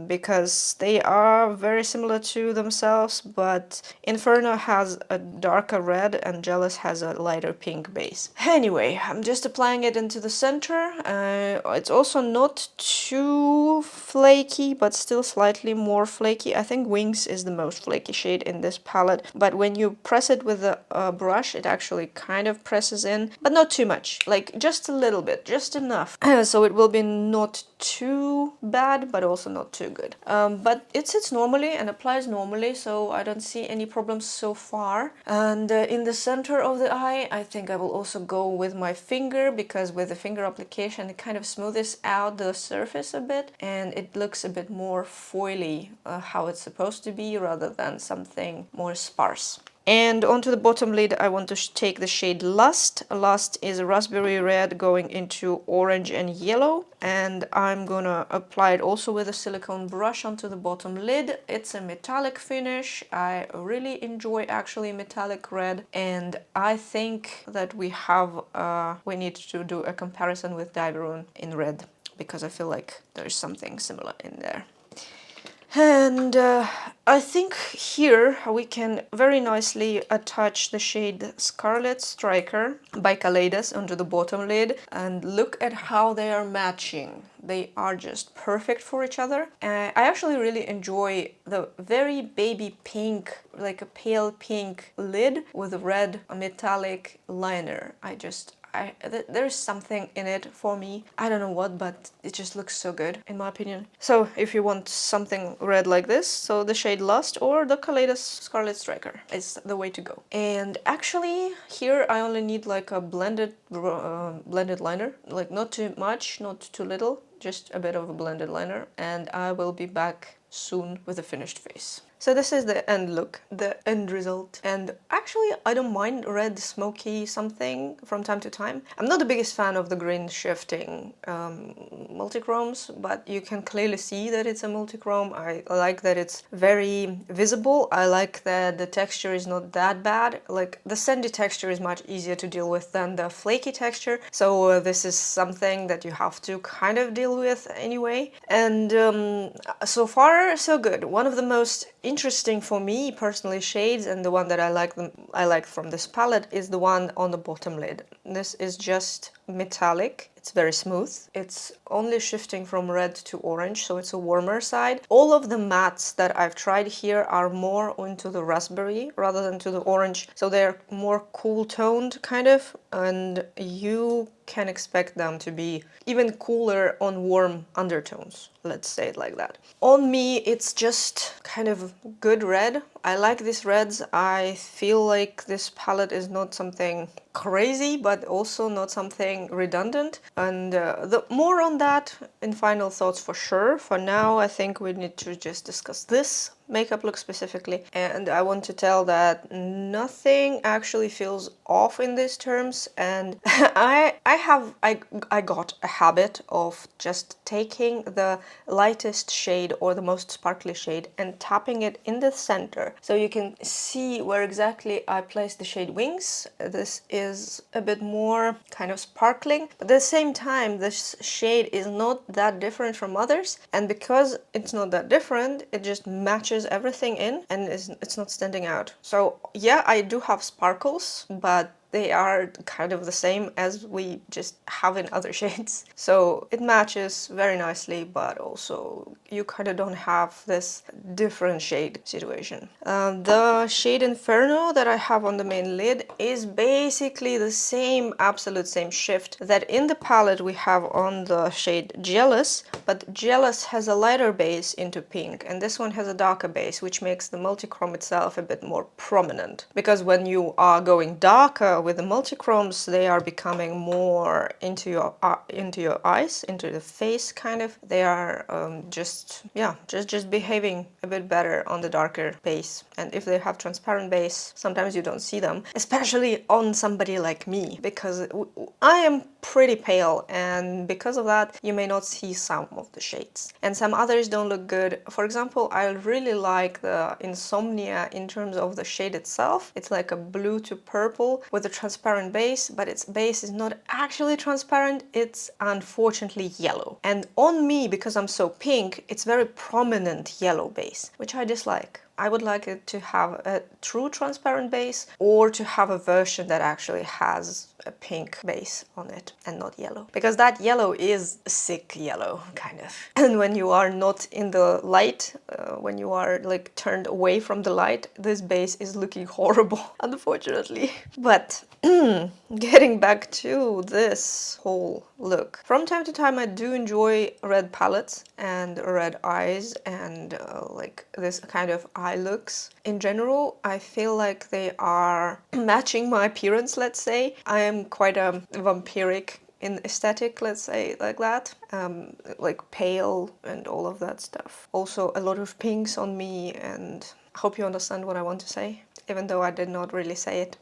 because they are very similar to themselves, but Inferno has a darker red and Jealous has a lighter pink base. Anyway, I'm just applying it into the center. It's also not too flaky, but still slightly more flaky. I think Wings is the most flaky shade in this palette, but when you press it with a brush, it actually kind of presses in, but not too much, like just a little bit, just enough. So it will be not too bad, but also not too good. But it sits normally and applies normally, so I don't see any problems so far. And in the center of the eye, I think I will also go with my finger, because with the finger application, it kind of smoothes out the surface a bit, and it looks a bit more foily, how it's supposed to be, rather than something more sparse. And onto the bottom lid, I want to take the shade Lust. Lust is a raspberry red going into orange and yellow, and I'm gonna apply it also with a silicone brush onto the bottom lid. It's a metallic finish. I really enjoy actually metallic red, and I think that we need to do a comparison with Diverun in red, because I feel like there's something similar in there. And I think here we can very nicely attach the shade Scarlet Striker by Kaleidos onto the bottom lid, and look at how they are matching. They are just perfect for each other. I actually really enjoy the very baby pink, like a pale pink lid with a red metallic liner. There's something in it for me. I don't know what, but it just looks so good, in my opinion. So if you want something red like this, so the shade Lust or the Kaleidos Scarlet Striker is the way to go. And actually, here I only need like a blended liner, like not too much, not too little, just a bit of a blended liner, and I will be back soon with a finished face. So this is the end look, the end result. And actually, I don't mind red smoky something from time to time. I'm not the biggest fan of the green shifting multichromes, but you can clearly see that it's a multichrome. I like that it's very visible. I like that the texture is not that bad. Like the sandy texture is much easier to deal with than the flaky texture. So this is something that you have to kind of deal with anyway. And so far, so good. One of the most interesting for me personally shades, and the one that I like from this palette, is the one on the bottom lid. This is just metallic. It's very smooth. It's only shifting from red to orange, so it's a warmer side. All of the mattes that I've tried here are more into the raspberry rather than to the orange, so they're more cool toned kind of, and you can expect them to be even cooler on warm undertones, let's say it like that. On me, it's just kind of good red. I like these reds. I feel like this palette is not something crazy, but also not something redundant. And the more on that in final thoughts for sure. For now, I think we need to just discuss this makeup look specifically, and I want to tell that nothing actually feels off in these terms. And I got a habit of just taking the lightest shade or the most sparkly shade and tapping it in the center, so you can see where exactly I place the shade Wings. This is a bit more kind of sparkling, but at the same time this shade is not that different from others, and because it's not that different, it just matches everything in and it's not standing out. So yeah, I do have sparkles, but they are kind of the same as we just have in other shades. So it matches very nicely, but also you kind of don't have this different shade situation. The shade Inferno that I have on the main lid is basically the same, absolute same shift that in the palette we have on the shade Jealous, but Jealous has a lighter base into pink, and this one has a darker base, which makes the multichrome itself a bit more prominent. Because when you are going darker with the multichromes, they are becoming more into your eyes, into the face kind of. They are just behaving a bit better on the darker base. And if they have transparent base, sometimes you don't see them, especially on somebody like me, because I am pretty pale, and because of that you may not see some of the shades, and some others don't look good. For example, I really like the Insomnia in terms of the shade itself. It's like a blue to purple with a transparent base, but its base is not actually transparent, it's unfortunately yellow. And on me, because I'm so pink, it's very prominent yellow base, which I dislike. I would like it to have a true transparent base, or to have a version that actually has a pink base on it and not yellow, because that yellow is sick yellow kind of. And when you are not in the light, when you are like turned away from the light, this base is looking horrible, unfortunately. But getting back to this whole look, from time to time I do enjoy red palettes and red eyes and like this kind of eye looks. In general, I feel like they are matching my appearance, let's say. I am quite a vampiric in aesthetic, let's say like that, like pale and all of that stuff. Also a lot of pinks on me, and I hope you understand what I want to say, even though I did not really say it.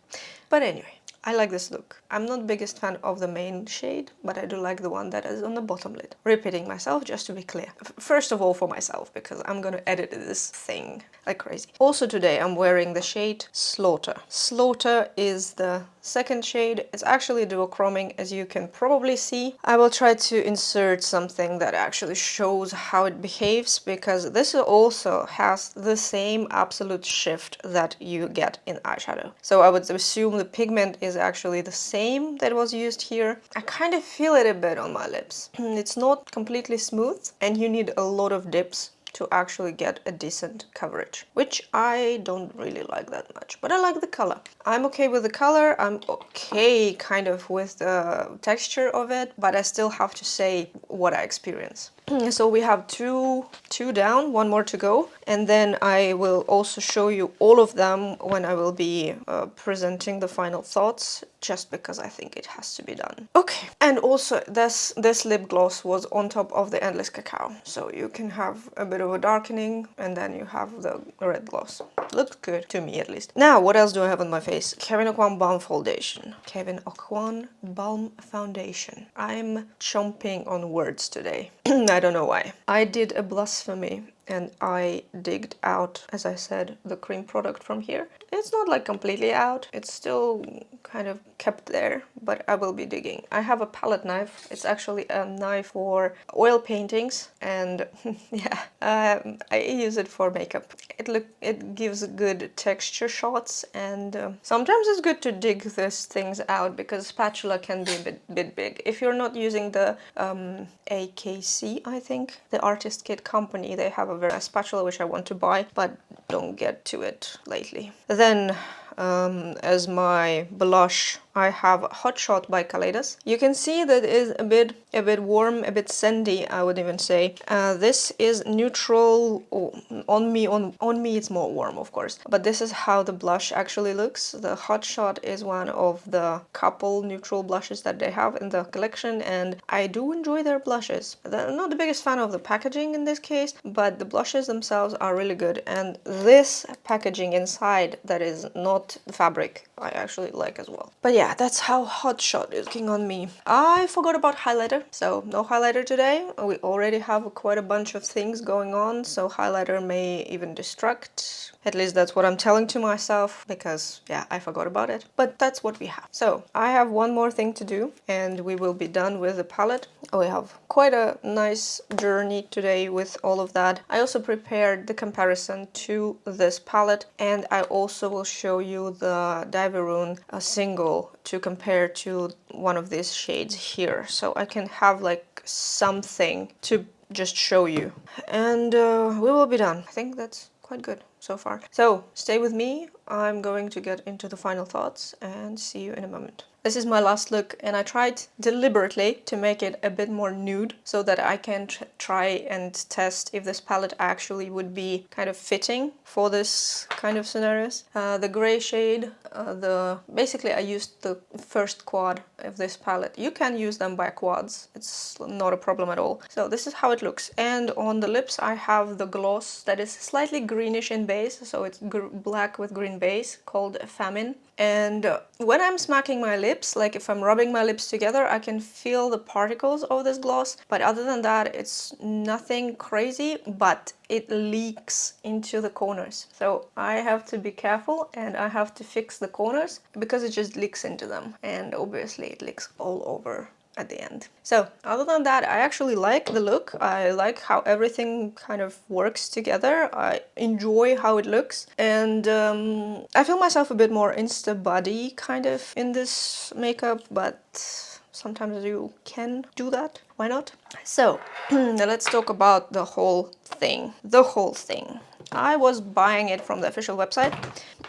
But anyway, I like this look. I'm not the biggest fan of the main shade, but I do like the one that is on the bottom lid. Repeating myself, just to be clear. First of all for myself, because I'm gonna edit this thing like crazy. Also today I'm wearing the shade Slaughter. Slaughter is the second shade. It's actually duochroming, as you can probably see. I will try to insert something that actually shows how it behaves, because this also has the same absolute shift that you get in eyeshadow. So I would assume the pigment is actually the same that was used here. I kind of feel it a bit on my lips. It's not completely smooth, and you need a lot of dips to actually get a decent coverage, which I don't really like that much, but I like the color. I'm okay with the color, I'm okay kind of with the texture of it, but I still have to say what I experience. So we have two down, one more to go, and then I will also show you all of them when I will be presenting the final thoughts, just because I think it has to be done. Okay, and also this lip gloss was on top of the Endless Cacao, so you can have a bit of a darkening and then you have the red gloss. Looks good to me, at least. Now, what else do I have on my face? Kevyn Aucoin Balm Foundation. Kevyn Aucoin Balm Foundation. I'm chomping on words today. I don't know why. I did a blasphemy and I digged out, as I said, the cream product from here. It's not like completely out, it's still kind of kept there, but I will be digging. I have a palette knife. It's actually a knife for oil paintings, and yeah, I use it for makeup. It gives good texture shots, and sometimes it's good to dig these things out because spatula can be a bit big. If you're not using the AKC, I think, the Artist Kit company, they have a very nice spatula which I want to buy, but don't get to it lately. Then as my blush, I have Hot Shot by Kaleidos. You can see that it is a bit warm, a bit sandy, I would even say. This is neutral. On me it's more warm, of course, but this is how the blush actually looks. The Hot Shot is one of the couple neutral blushes that they have in the collection, and I do enjoy their blushes. I'm not the biggest fan of the packaging in this case, but the blushes themselves are really good, and this packaging inside that is not fabric I actually like as well. But yeah, that's how Hot Shot is looking on me. I forgot about highlighter, so no highlighter today. We already have quite a bunch of things going on, so highlighter may even distract. At least that's what I'm telling to myself, because yeah, I forgot about it. But that's what we have. So I have one more thing to do and we will be done with the palette. We have quite a nice journey today with all of that. I also prepared the comparison to this palette, and I also will show you the Diverune single to compare to one of these shades here, so I can have like something to just show you, and we will be done. I think that's quite good so far. So stay with me, I'm going to get into the final thoughts and see you in a moment. This is my last look, and I tried deliberately to make it a bit more nude so that I can try and test if this palette actually would be kind of fitting for this kind of scenarios. The gray shade, basically I used the first quad of this palette. You can use them by quads, it's not a problem at all. So this is how it looks, and on the lips I have the gloss that is slightly greenish in base, so it's black with green base, called Famine. And when I'm smacking my lips, like if I'm rubbing my lips together, I can feel the particles of this gloss. But other than that, it's nothing crazy, but it leaks into the corners. So I have to be careful and I have to fix the corners because it just leaks into them. And obviously it leaks all over at the end. So other than that, I actually like the look. I like how everything kind of works together. I enjoy how it looks, and I feel myself a bit more insta body kind of in this makeup, but sometimes you can do that. Why not? So now let's talk about the whole thing. I was buying it from the official website.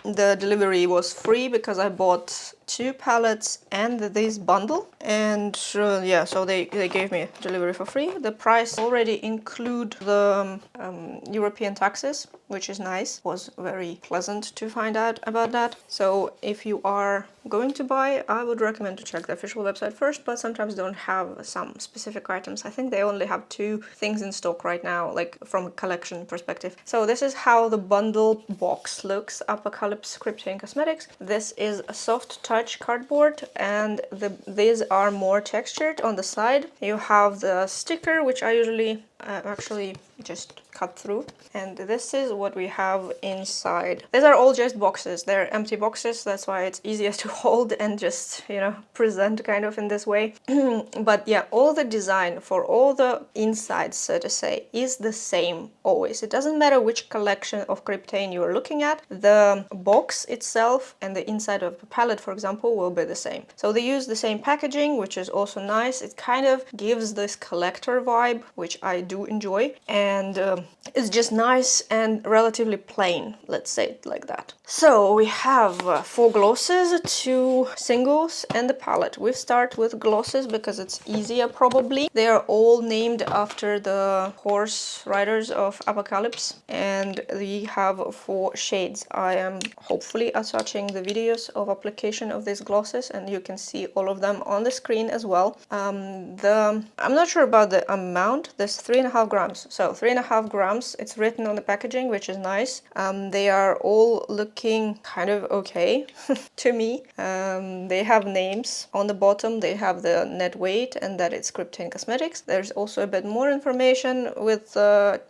The delivery was free because I bought 2 palettes and this bundle, and yeah, so they gave me delivery for free. The price already include the European taxes, which is nice. It was very pleasant to find out about that. So if you are going to buy, I would recommend to check the official website first, but sometimes don't have some specific items. I think they only have 2 things in stock right now, like from a collection perspective. So this is how the bundle box looks. Apocalyptic Kryptein Cosmetics. This is a soft touch cardboard, and these are more textured on the side. You have the sticker, which I usually actually just cut through, and this is what we have inside. These are all just boxes. They're empty boxes, that's why it's easiest to hold and just, you know, present kind of in this way. But yeah, all the design for all the insides, so to say, is the same always. It doesn't matter which collection of Kryptein you are looking at, the box itself and the inside of the palette, for example, will be the same. So they use the same packaging, which is also nice. It kind of gives this collector vibe, which I do enjoy, and it's just nice and relatively plain, let's say it like that. So we have 4 glosses, 2 singles, and the palette. We start with glosses because it's easier probably. They are all named after the horse riders of Apocalypse, and we have 4 shades. I am hopefully attaching the videos of application of these glosses, and you can see all of them on the screen as well. I'm not sure about the amount. There's 3.5 grams. So 3.5 grams. It's written on the packaging, which is nice. They are all looking kind of okay to me. They have names on the bottom. They have the net weight and that it's Kryptein Cosmetics. There's also a bit more information with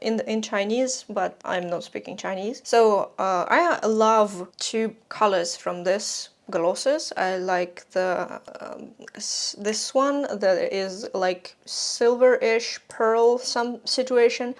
in Chinese, but I'm not speaking Chinese. So I love 2 colors from this glosses. I like the this one that is like silver-ish pearl some situation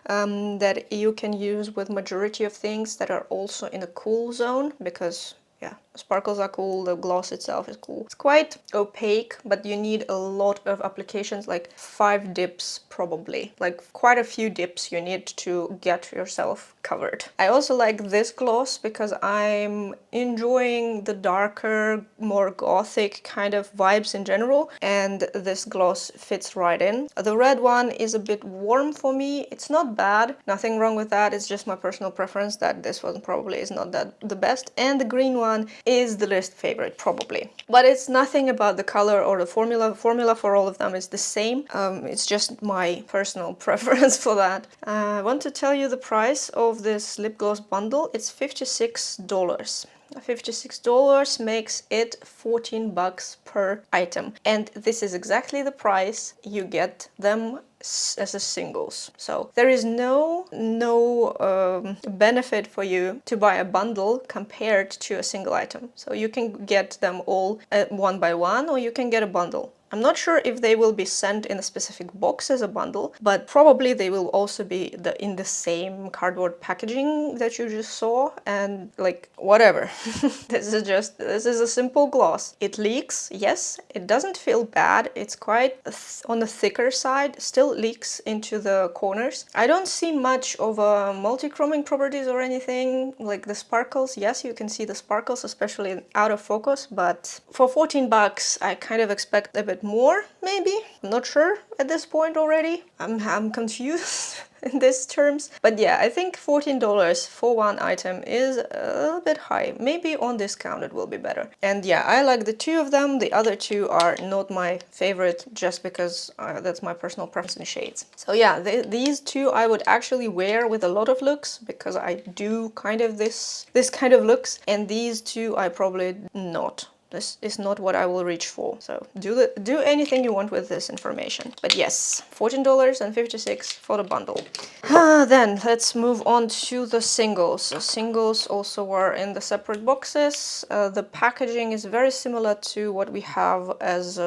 that you can use with majority of things that are also in a cool zone, because yeah, sparkles are cool, the gloss itself is cool. It's quite opaque, but you need a lot of applications, like 5 dips probably. Like quite a few dips you need to get yourself covered. I also like this gloss because I'm enjoying the darker, more gothic kind of vibes in general, and this gloss fits right in. The red one is a bit warm for me. It's not bad, nothing wrong with that. It's just my personal preference that this one probably is not that the best, and the green one is the least favorite probably. But it's nothing about the color or the formula. Formula for all of them is the same. It's just my personal preference for that. I want to tell you the price of this lip gloss bundle. It's $56. $56 makes it 14 bucks per item, and this is exactly the price you get them as a singles. So there is no benefit for you to buy a bundle compared to a single item. So you can get them all one by one, or you can get a bundle. I'm not sure if they will be sent in a specific box as a bundle, but probably they will also be in the same cardboard packaging that you just saw, and like whatever. This is a simple gloss. It leaks, yes, it doesn't feel bad. It's quite on the thicker side, still leaks into the corners. I don't see much of a multi-chroming properties or anything, like the sparkles. Yes, you can see the sparkles, especially out of focus, but for 14 bucks, I kind of expect a bit more, maybe. I'm not sure at this point already. I'm confused in these terms. But yeah, I think $14 for one item is a bit high. Maybe on discount it will be better. And yeah, I like the 2 of them. The other 2 are not my favorite, just because that's my personal preference in shades. So yeah, these 2 I would actually wear with a lot of looks, because I do kind of this kind of looks, and these 2 I probably not. This is not what I will reach for. So do anything you want with this information. But yes, $14.56 for the bundle. Then let's move on to the singles. The singles also were in the separate boxes. The packaging is very similar to what we have as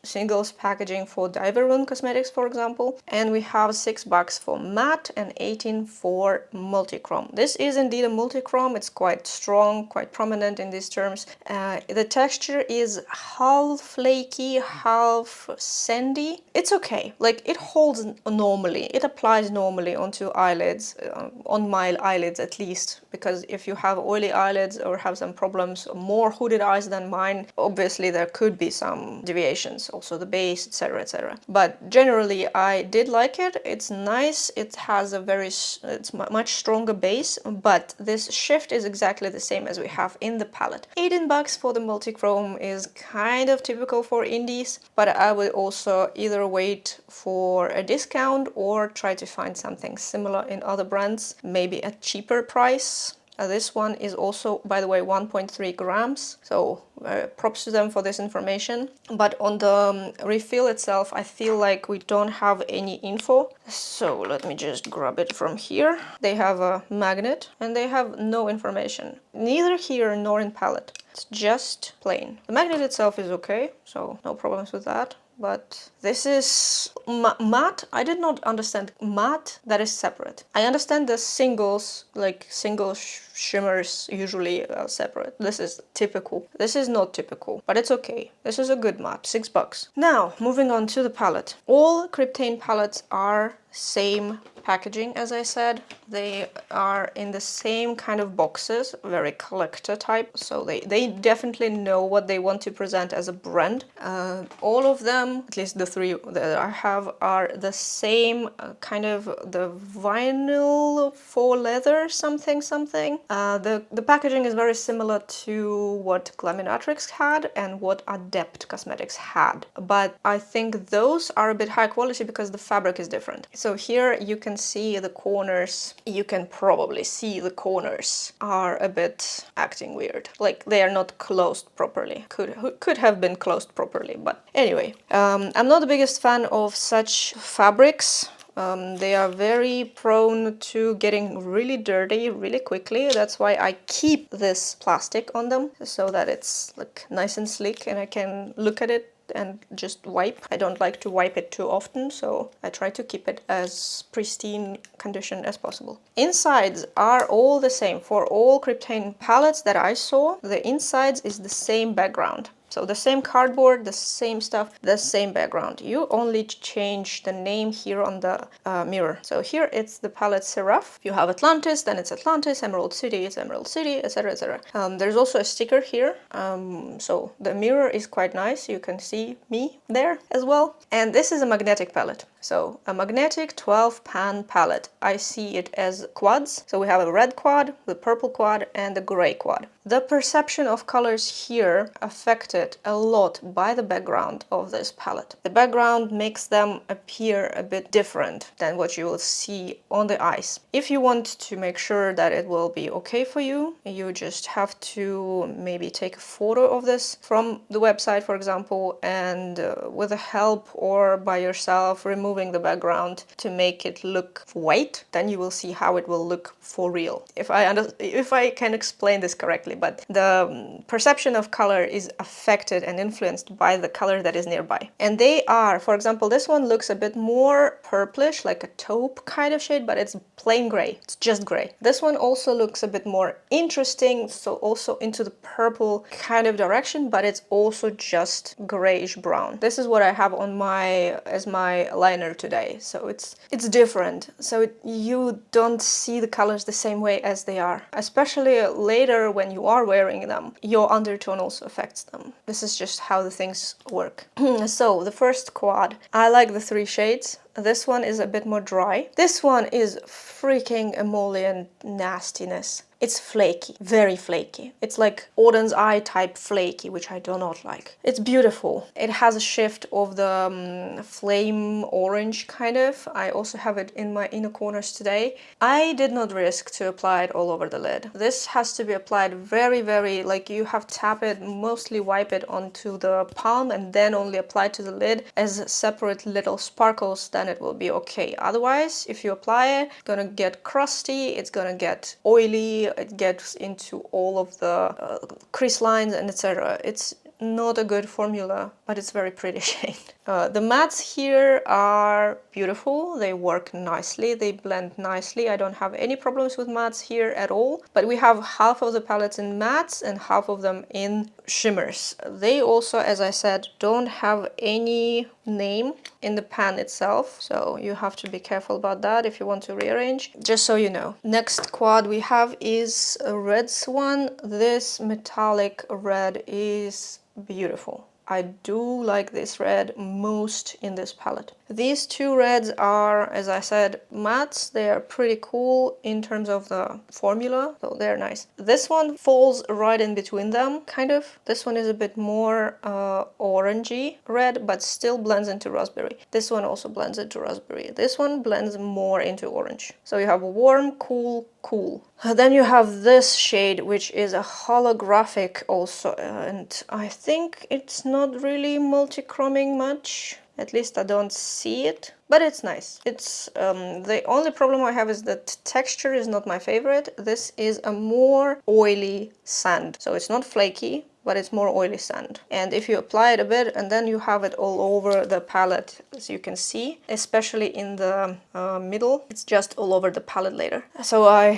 singles packaging for Diver Room Cosmetics, for example. And we have $6 for matte and 18 for multichrome. This is indeed a multichrome. It's quite strong, quite prominent in these terms. The texture is half flaky, half sandy. It's okay. Like, it holds normally. It applies normally onto eyelids, on my eyelids at least, because if you have oily eyelids or have some problems, more hooded eyes than mine, obviously there could be some deviations, also the base, etc, etc. But generally I did like it. It's nice. It has a it's much stronger base, but this shift is exactly the same as we have in the palette. $18 for the multichrome is kind of typical for indies, but I would also either wait for a discount or try to find something similar in other brands, maybe at cheaper price. This one is also, by the way, 1.3 grams, so props to them for this information. But on the refill itself, I feel like we don't have any info. So let me just grab it from here. They have a magnet and they have no information, neither here nor in palette. It's just plain. The magnet itself is okay, so no problems with that. But this is matte. I did not understand matte. That is separate. I understand the singles, like single shimmers usually separate. This is typical. This is not typical, but it's okay. This is a good map, $6. Now, moving on to the palette. All Kryptein palettes are same packaging, as I said. They are in the same kind of boxes, very collector type, so they definitely know what they want to present as a brand. All of them, at least the three that I have, are the same kind of the vinyl faux leather something. The packaging is very similar to what Glaminatrix had and what Adept Cosmetics had, but I think those are a bit high quality because the fabric is different. So here you can see the corners, you can probably see the corners are a bit acting weird. Like they are not closed properly. Could have been closed properly, but anyway. I'm not the biggest fan of such fabrics. They are very prone to getting really dirty really quickly. That's why I keep this plastic on them so that it's like nice and sleek and I can look at it and just wipe. I don't like to wipe it too often, so I try to keep it as pristine condition as possible. Insides are all the same. For all Kryptein palettes that I saw, the insides is the same background. So the same cardboard, the same stuff, the same background. You only change the name here on the mirror. So here it's the palette Seraph. If you have Atlantis, then it's Atlantis, Emerald City, it's Emerald City, etc, etc. There's also a sticker here. So the mirror is quite nice. You can see me there as well. And this is a magnetic palette. So a magnetic 12 pan palette. I see it as quads. So we have a red quad, the purple quad, and the gray quad. The perception of colors here affected a lot by the background of this palette. The background makes them appear a bit different than what you will see on the eyes. If you want to make sure that it will be okay for you, you just have to maybe take a photo of this from the website, for example, and with the help or by yourself removing the background to make it look white, then you will see how it will look for real. If I can explain this correctly, but the perception of color is affected and influenced by the color that is nearby. And they are, for example, this one looks a bit more purplish, like a taupe kind of shade, but it's plain gray. It's just gray. This one also looks a bit more interesting, so also into the purple kind of direction, but it's also just grayish brown. This is what I have on as my liner today, so it's different. So you don't see the colors the same way as they are, especially later when you are wearing them. Your undertone also affects them. This is just how the things work. So the first quad, I like the 3 shades. This one is a bit more dry. This one is freaking emollient nastiness. It's flaky, very flaky. It's like Auden's Eye type flaky, which I do not like. It's beautiful. It has a shift of the flame orange kind of. I also have it in my inner corners today. I did not risk to apply it all over the lid. This has to be applied very, very, like you have to tap it, mostly wipe it onto the palm and then only apply to the lid as separate little sparkles, then it will be okay. Otherwise, if you apply it, it's gonna get crusty, it's gonna get oily, it gets into all of the crease lines and etc. It's not a good formula, but it's very pretty shade. The mattes here are beautiful. They work nicely. They blend nicely. I don't have any problems with mattes here at all. But we have half of the palettes in mattes and half of them in shimmers. They also, as I said, don't have any name in the pan itself. So you have to be careful about that if you want to rearrange. Just so you know. Next quad we have is a red swan. This metallic red is beautiful. I do like this red most in this palette. These 2 reds are, as I said, mattes. They are pretty cool in terms of the formula, so they're nice. This one falls right in between them, kind of. This one is a bit more orangey red, but still blends into raspberry. This one also blends into raspberry. This one blends more into orange. So you have warm, cool, cool. Then you have this shade, which is a holographic also, and I think it's not really multi-chroming much. At least I don't see it, but it's nice. It's the only problem I have is that texture is not my favorite. This is a more oily sand, so it's not flaky, but it's more oily sand. And if you apply it a bit and then you have it all over the palette, as you can see, especially in the middle, it's just all over the palette later. So I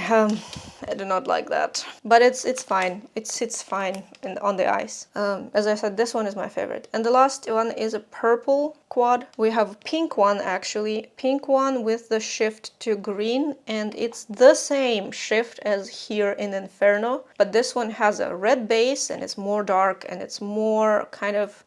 do not like that, but it's fine. It sits fine on the eyes. As I said, this one is my favorite. And the last one is a purple quad. We have a pink one, actually, pink one with the shift to green, and it's the same shift as here in Inferno, but this one has a red base and it's more dark and it's more kind of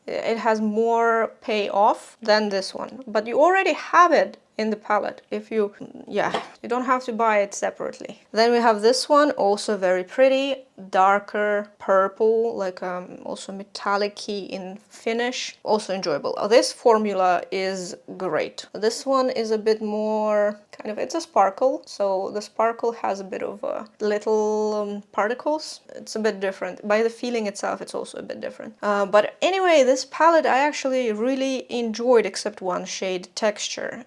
it has more payoff than this one, but you already have it in the palette. If you, yeah, you don't have to buy it separately. Then we have this one, also very pretty, darker purple, like also metallic-y in finish, also enjoyable. This formula is great. This one is a bit more kind of, it's a sparkle, so the sparkle has a bit of little particles. It's a bit different. By the feeling itself, it's also a bit different. But anyway, this palette I actually really enjoyed, except one shade texture.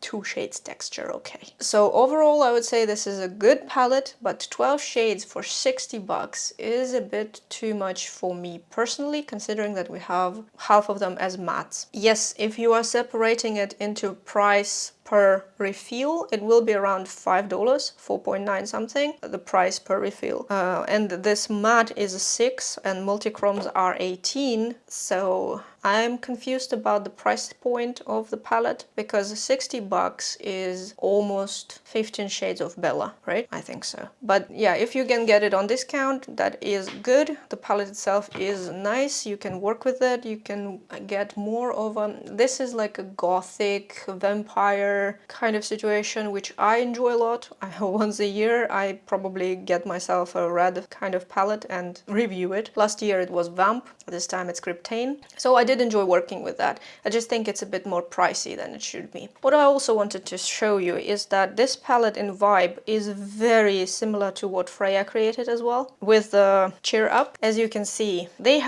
2 shades texture, okay. So overall, I would say this is a good palette, but 12 shades for $60 is a bit too much for me personally, considering that we have half of them as mattes. Yes, if you are separating it into price per refill, it will be around $5, 4.9 something, the price per refill. And this matte is 6 and multichromes are 18, so I'm confused about the price point of the palette, because $60 is almost 15 shades of Bella, right? I think so. But yeah, if you can get it on discount, that is good. The palette itself is nice. You can work with it. You can get more of a... This is like a gothic vampire kind of situation, which I enjoy a lot. Once a year, I probably get myself a red kind of palette and review it. Last year it was Vamp. This time it's Kryptein. So I did enjoy working with that. I just think it's a bit more pricey than it should be. What I also wanted to show you is that this palette in Vibe is very similar to what Freya created as well, with the Cheer Up. As you can see, they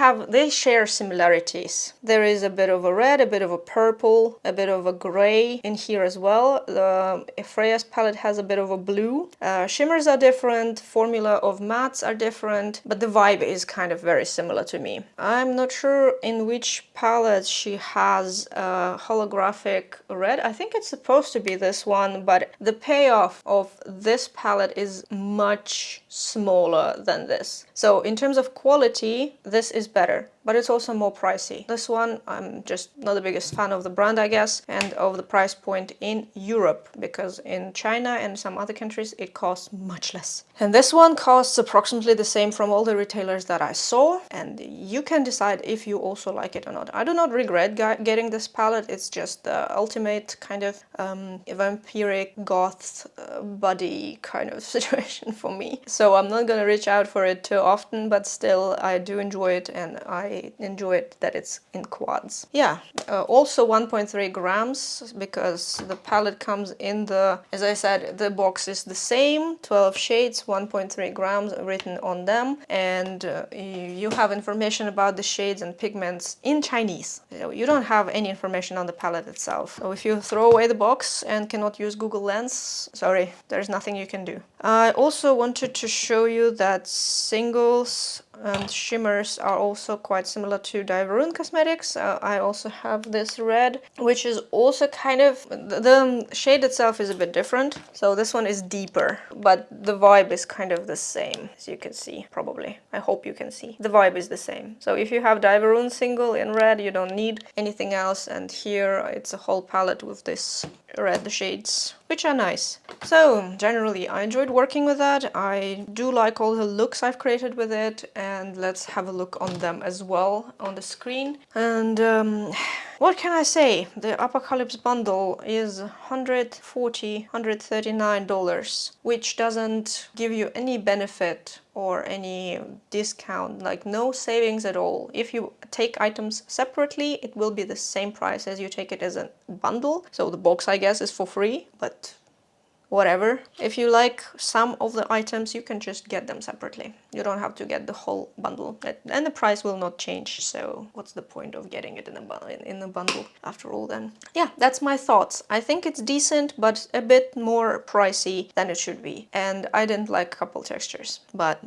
share similarities. There is a bit of a red, a bit of a purple, a bit of a gray in here as well. The Freya's palette has a bit of a blue. Shimmers are different, formula of mattes are different, but the vibe is kind of very similar to me. I'm not sure in which palette she has a holographic red. I think it's supposed to be this one, but the payoff of this palette is much smaller than this. So in terms of quality, this is better, but it's also more pricey. This one, I'm just not the biggest fan of the brand, I guess, and of the price point in Europe, because in China and some other countries it costs much less. And this one costs approximately the same from all the retailers that I saw, and you can decide if you also like it or not. I do not regret getting this palette. It's just the ultimate kind of vampiric goth body kind of situation for me. So I'm not gonna reach out for it too often, but still I do enjoy it, and I enjoy it that it's in quads. Yeah, also 1.3 grams, because the palette comes in the, as I said, the box is the same, 12 shades, 1.3 grams written on them, and you have information about the shades and pigments in Chinese. So you don't have any information on the palette itself. So if you throw away the box and cannot use Google Lens, sorry, there's nothing you can do. I also wanted to show you that singles and shimmers are also quite similar to Diverun Cosmetics. I also have this red, which is also kind of, the shade itself is a bit different. So this one is deeper, but the vibe is kind of the same, as you can see, probably. I hope you can see. The vibe is the same. So if you have Diverun single in red, you don't need anything else. And here it's a whole palette with this red shades, which are nice. So generally I enjoyed working with that. I do like all the looks I've created with it, and let's have a look on them as well on the screen. And what can I say? The Apocalypse bundle is $139, which doesn't give you any benefit or any discount, like no savings at all. If you take items separately, it will be the same price as you take it as a bundle. So the box, I guess, is for free, but whatever. If you like some of the items, you can just get them separately. You don't have to get the whole bundle, and the price will not change, so what's the point of getting it in a bundle after all then? Yeah, that's my thoughts. I think it's decent, but a bit more pricey than it should be, and I didn't like a couple textures. But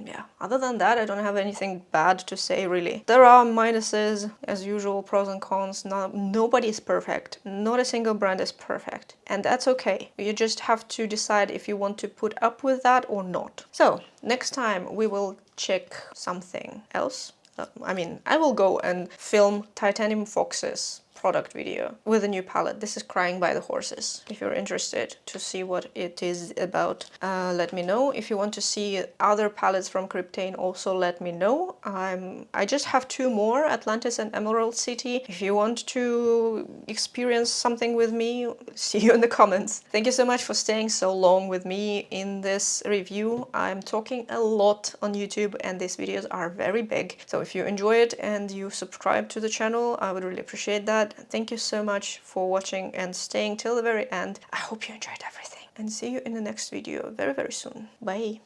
yeah, other than that, I don't have anything bad to say really. There are minuses, as usual, pros and cons. Nobody is perfect. Not a single brand is perfect, and that's okay. You just have to decide if you want to put up with that or not. So next time we will check something else. I will go and film Titanium Fox's product video with a new palette. This is Crying by the Horses. If you're interested to see what it is about, let me know. If you want to see other palettes from Kryptein, also let me know. I just have 2 more, Atlantis and Emerald City. If you want to experience something with me, see you in the comments. Thank you so much for staying so long with me in this review. I'm talking a lot on YouTube and these videos are very big. So if you enjoy it and you subscribe to the channel, I would really appreciate that. Thank you so much for watching and staying till the very end. I hope you enjoyed everything and see you in the next video very, very soon. Bye!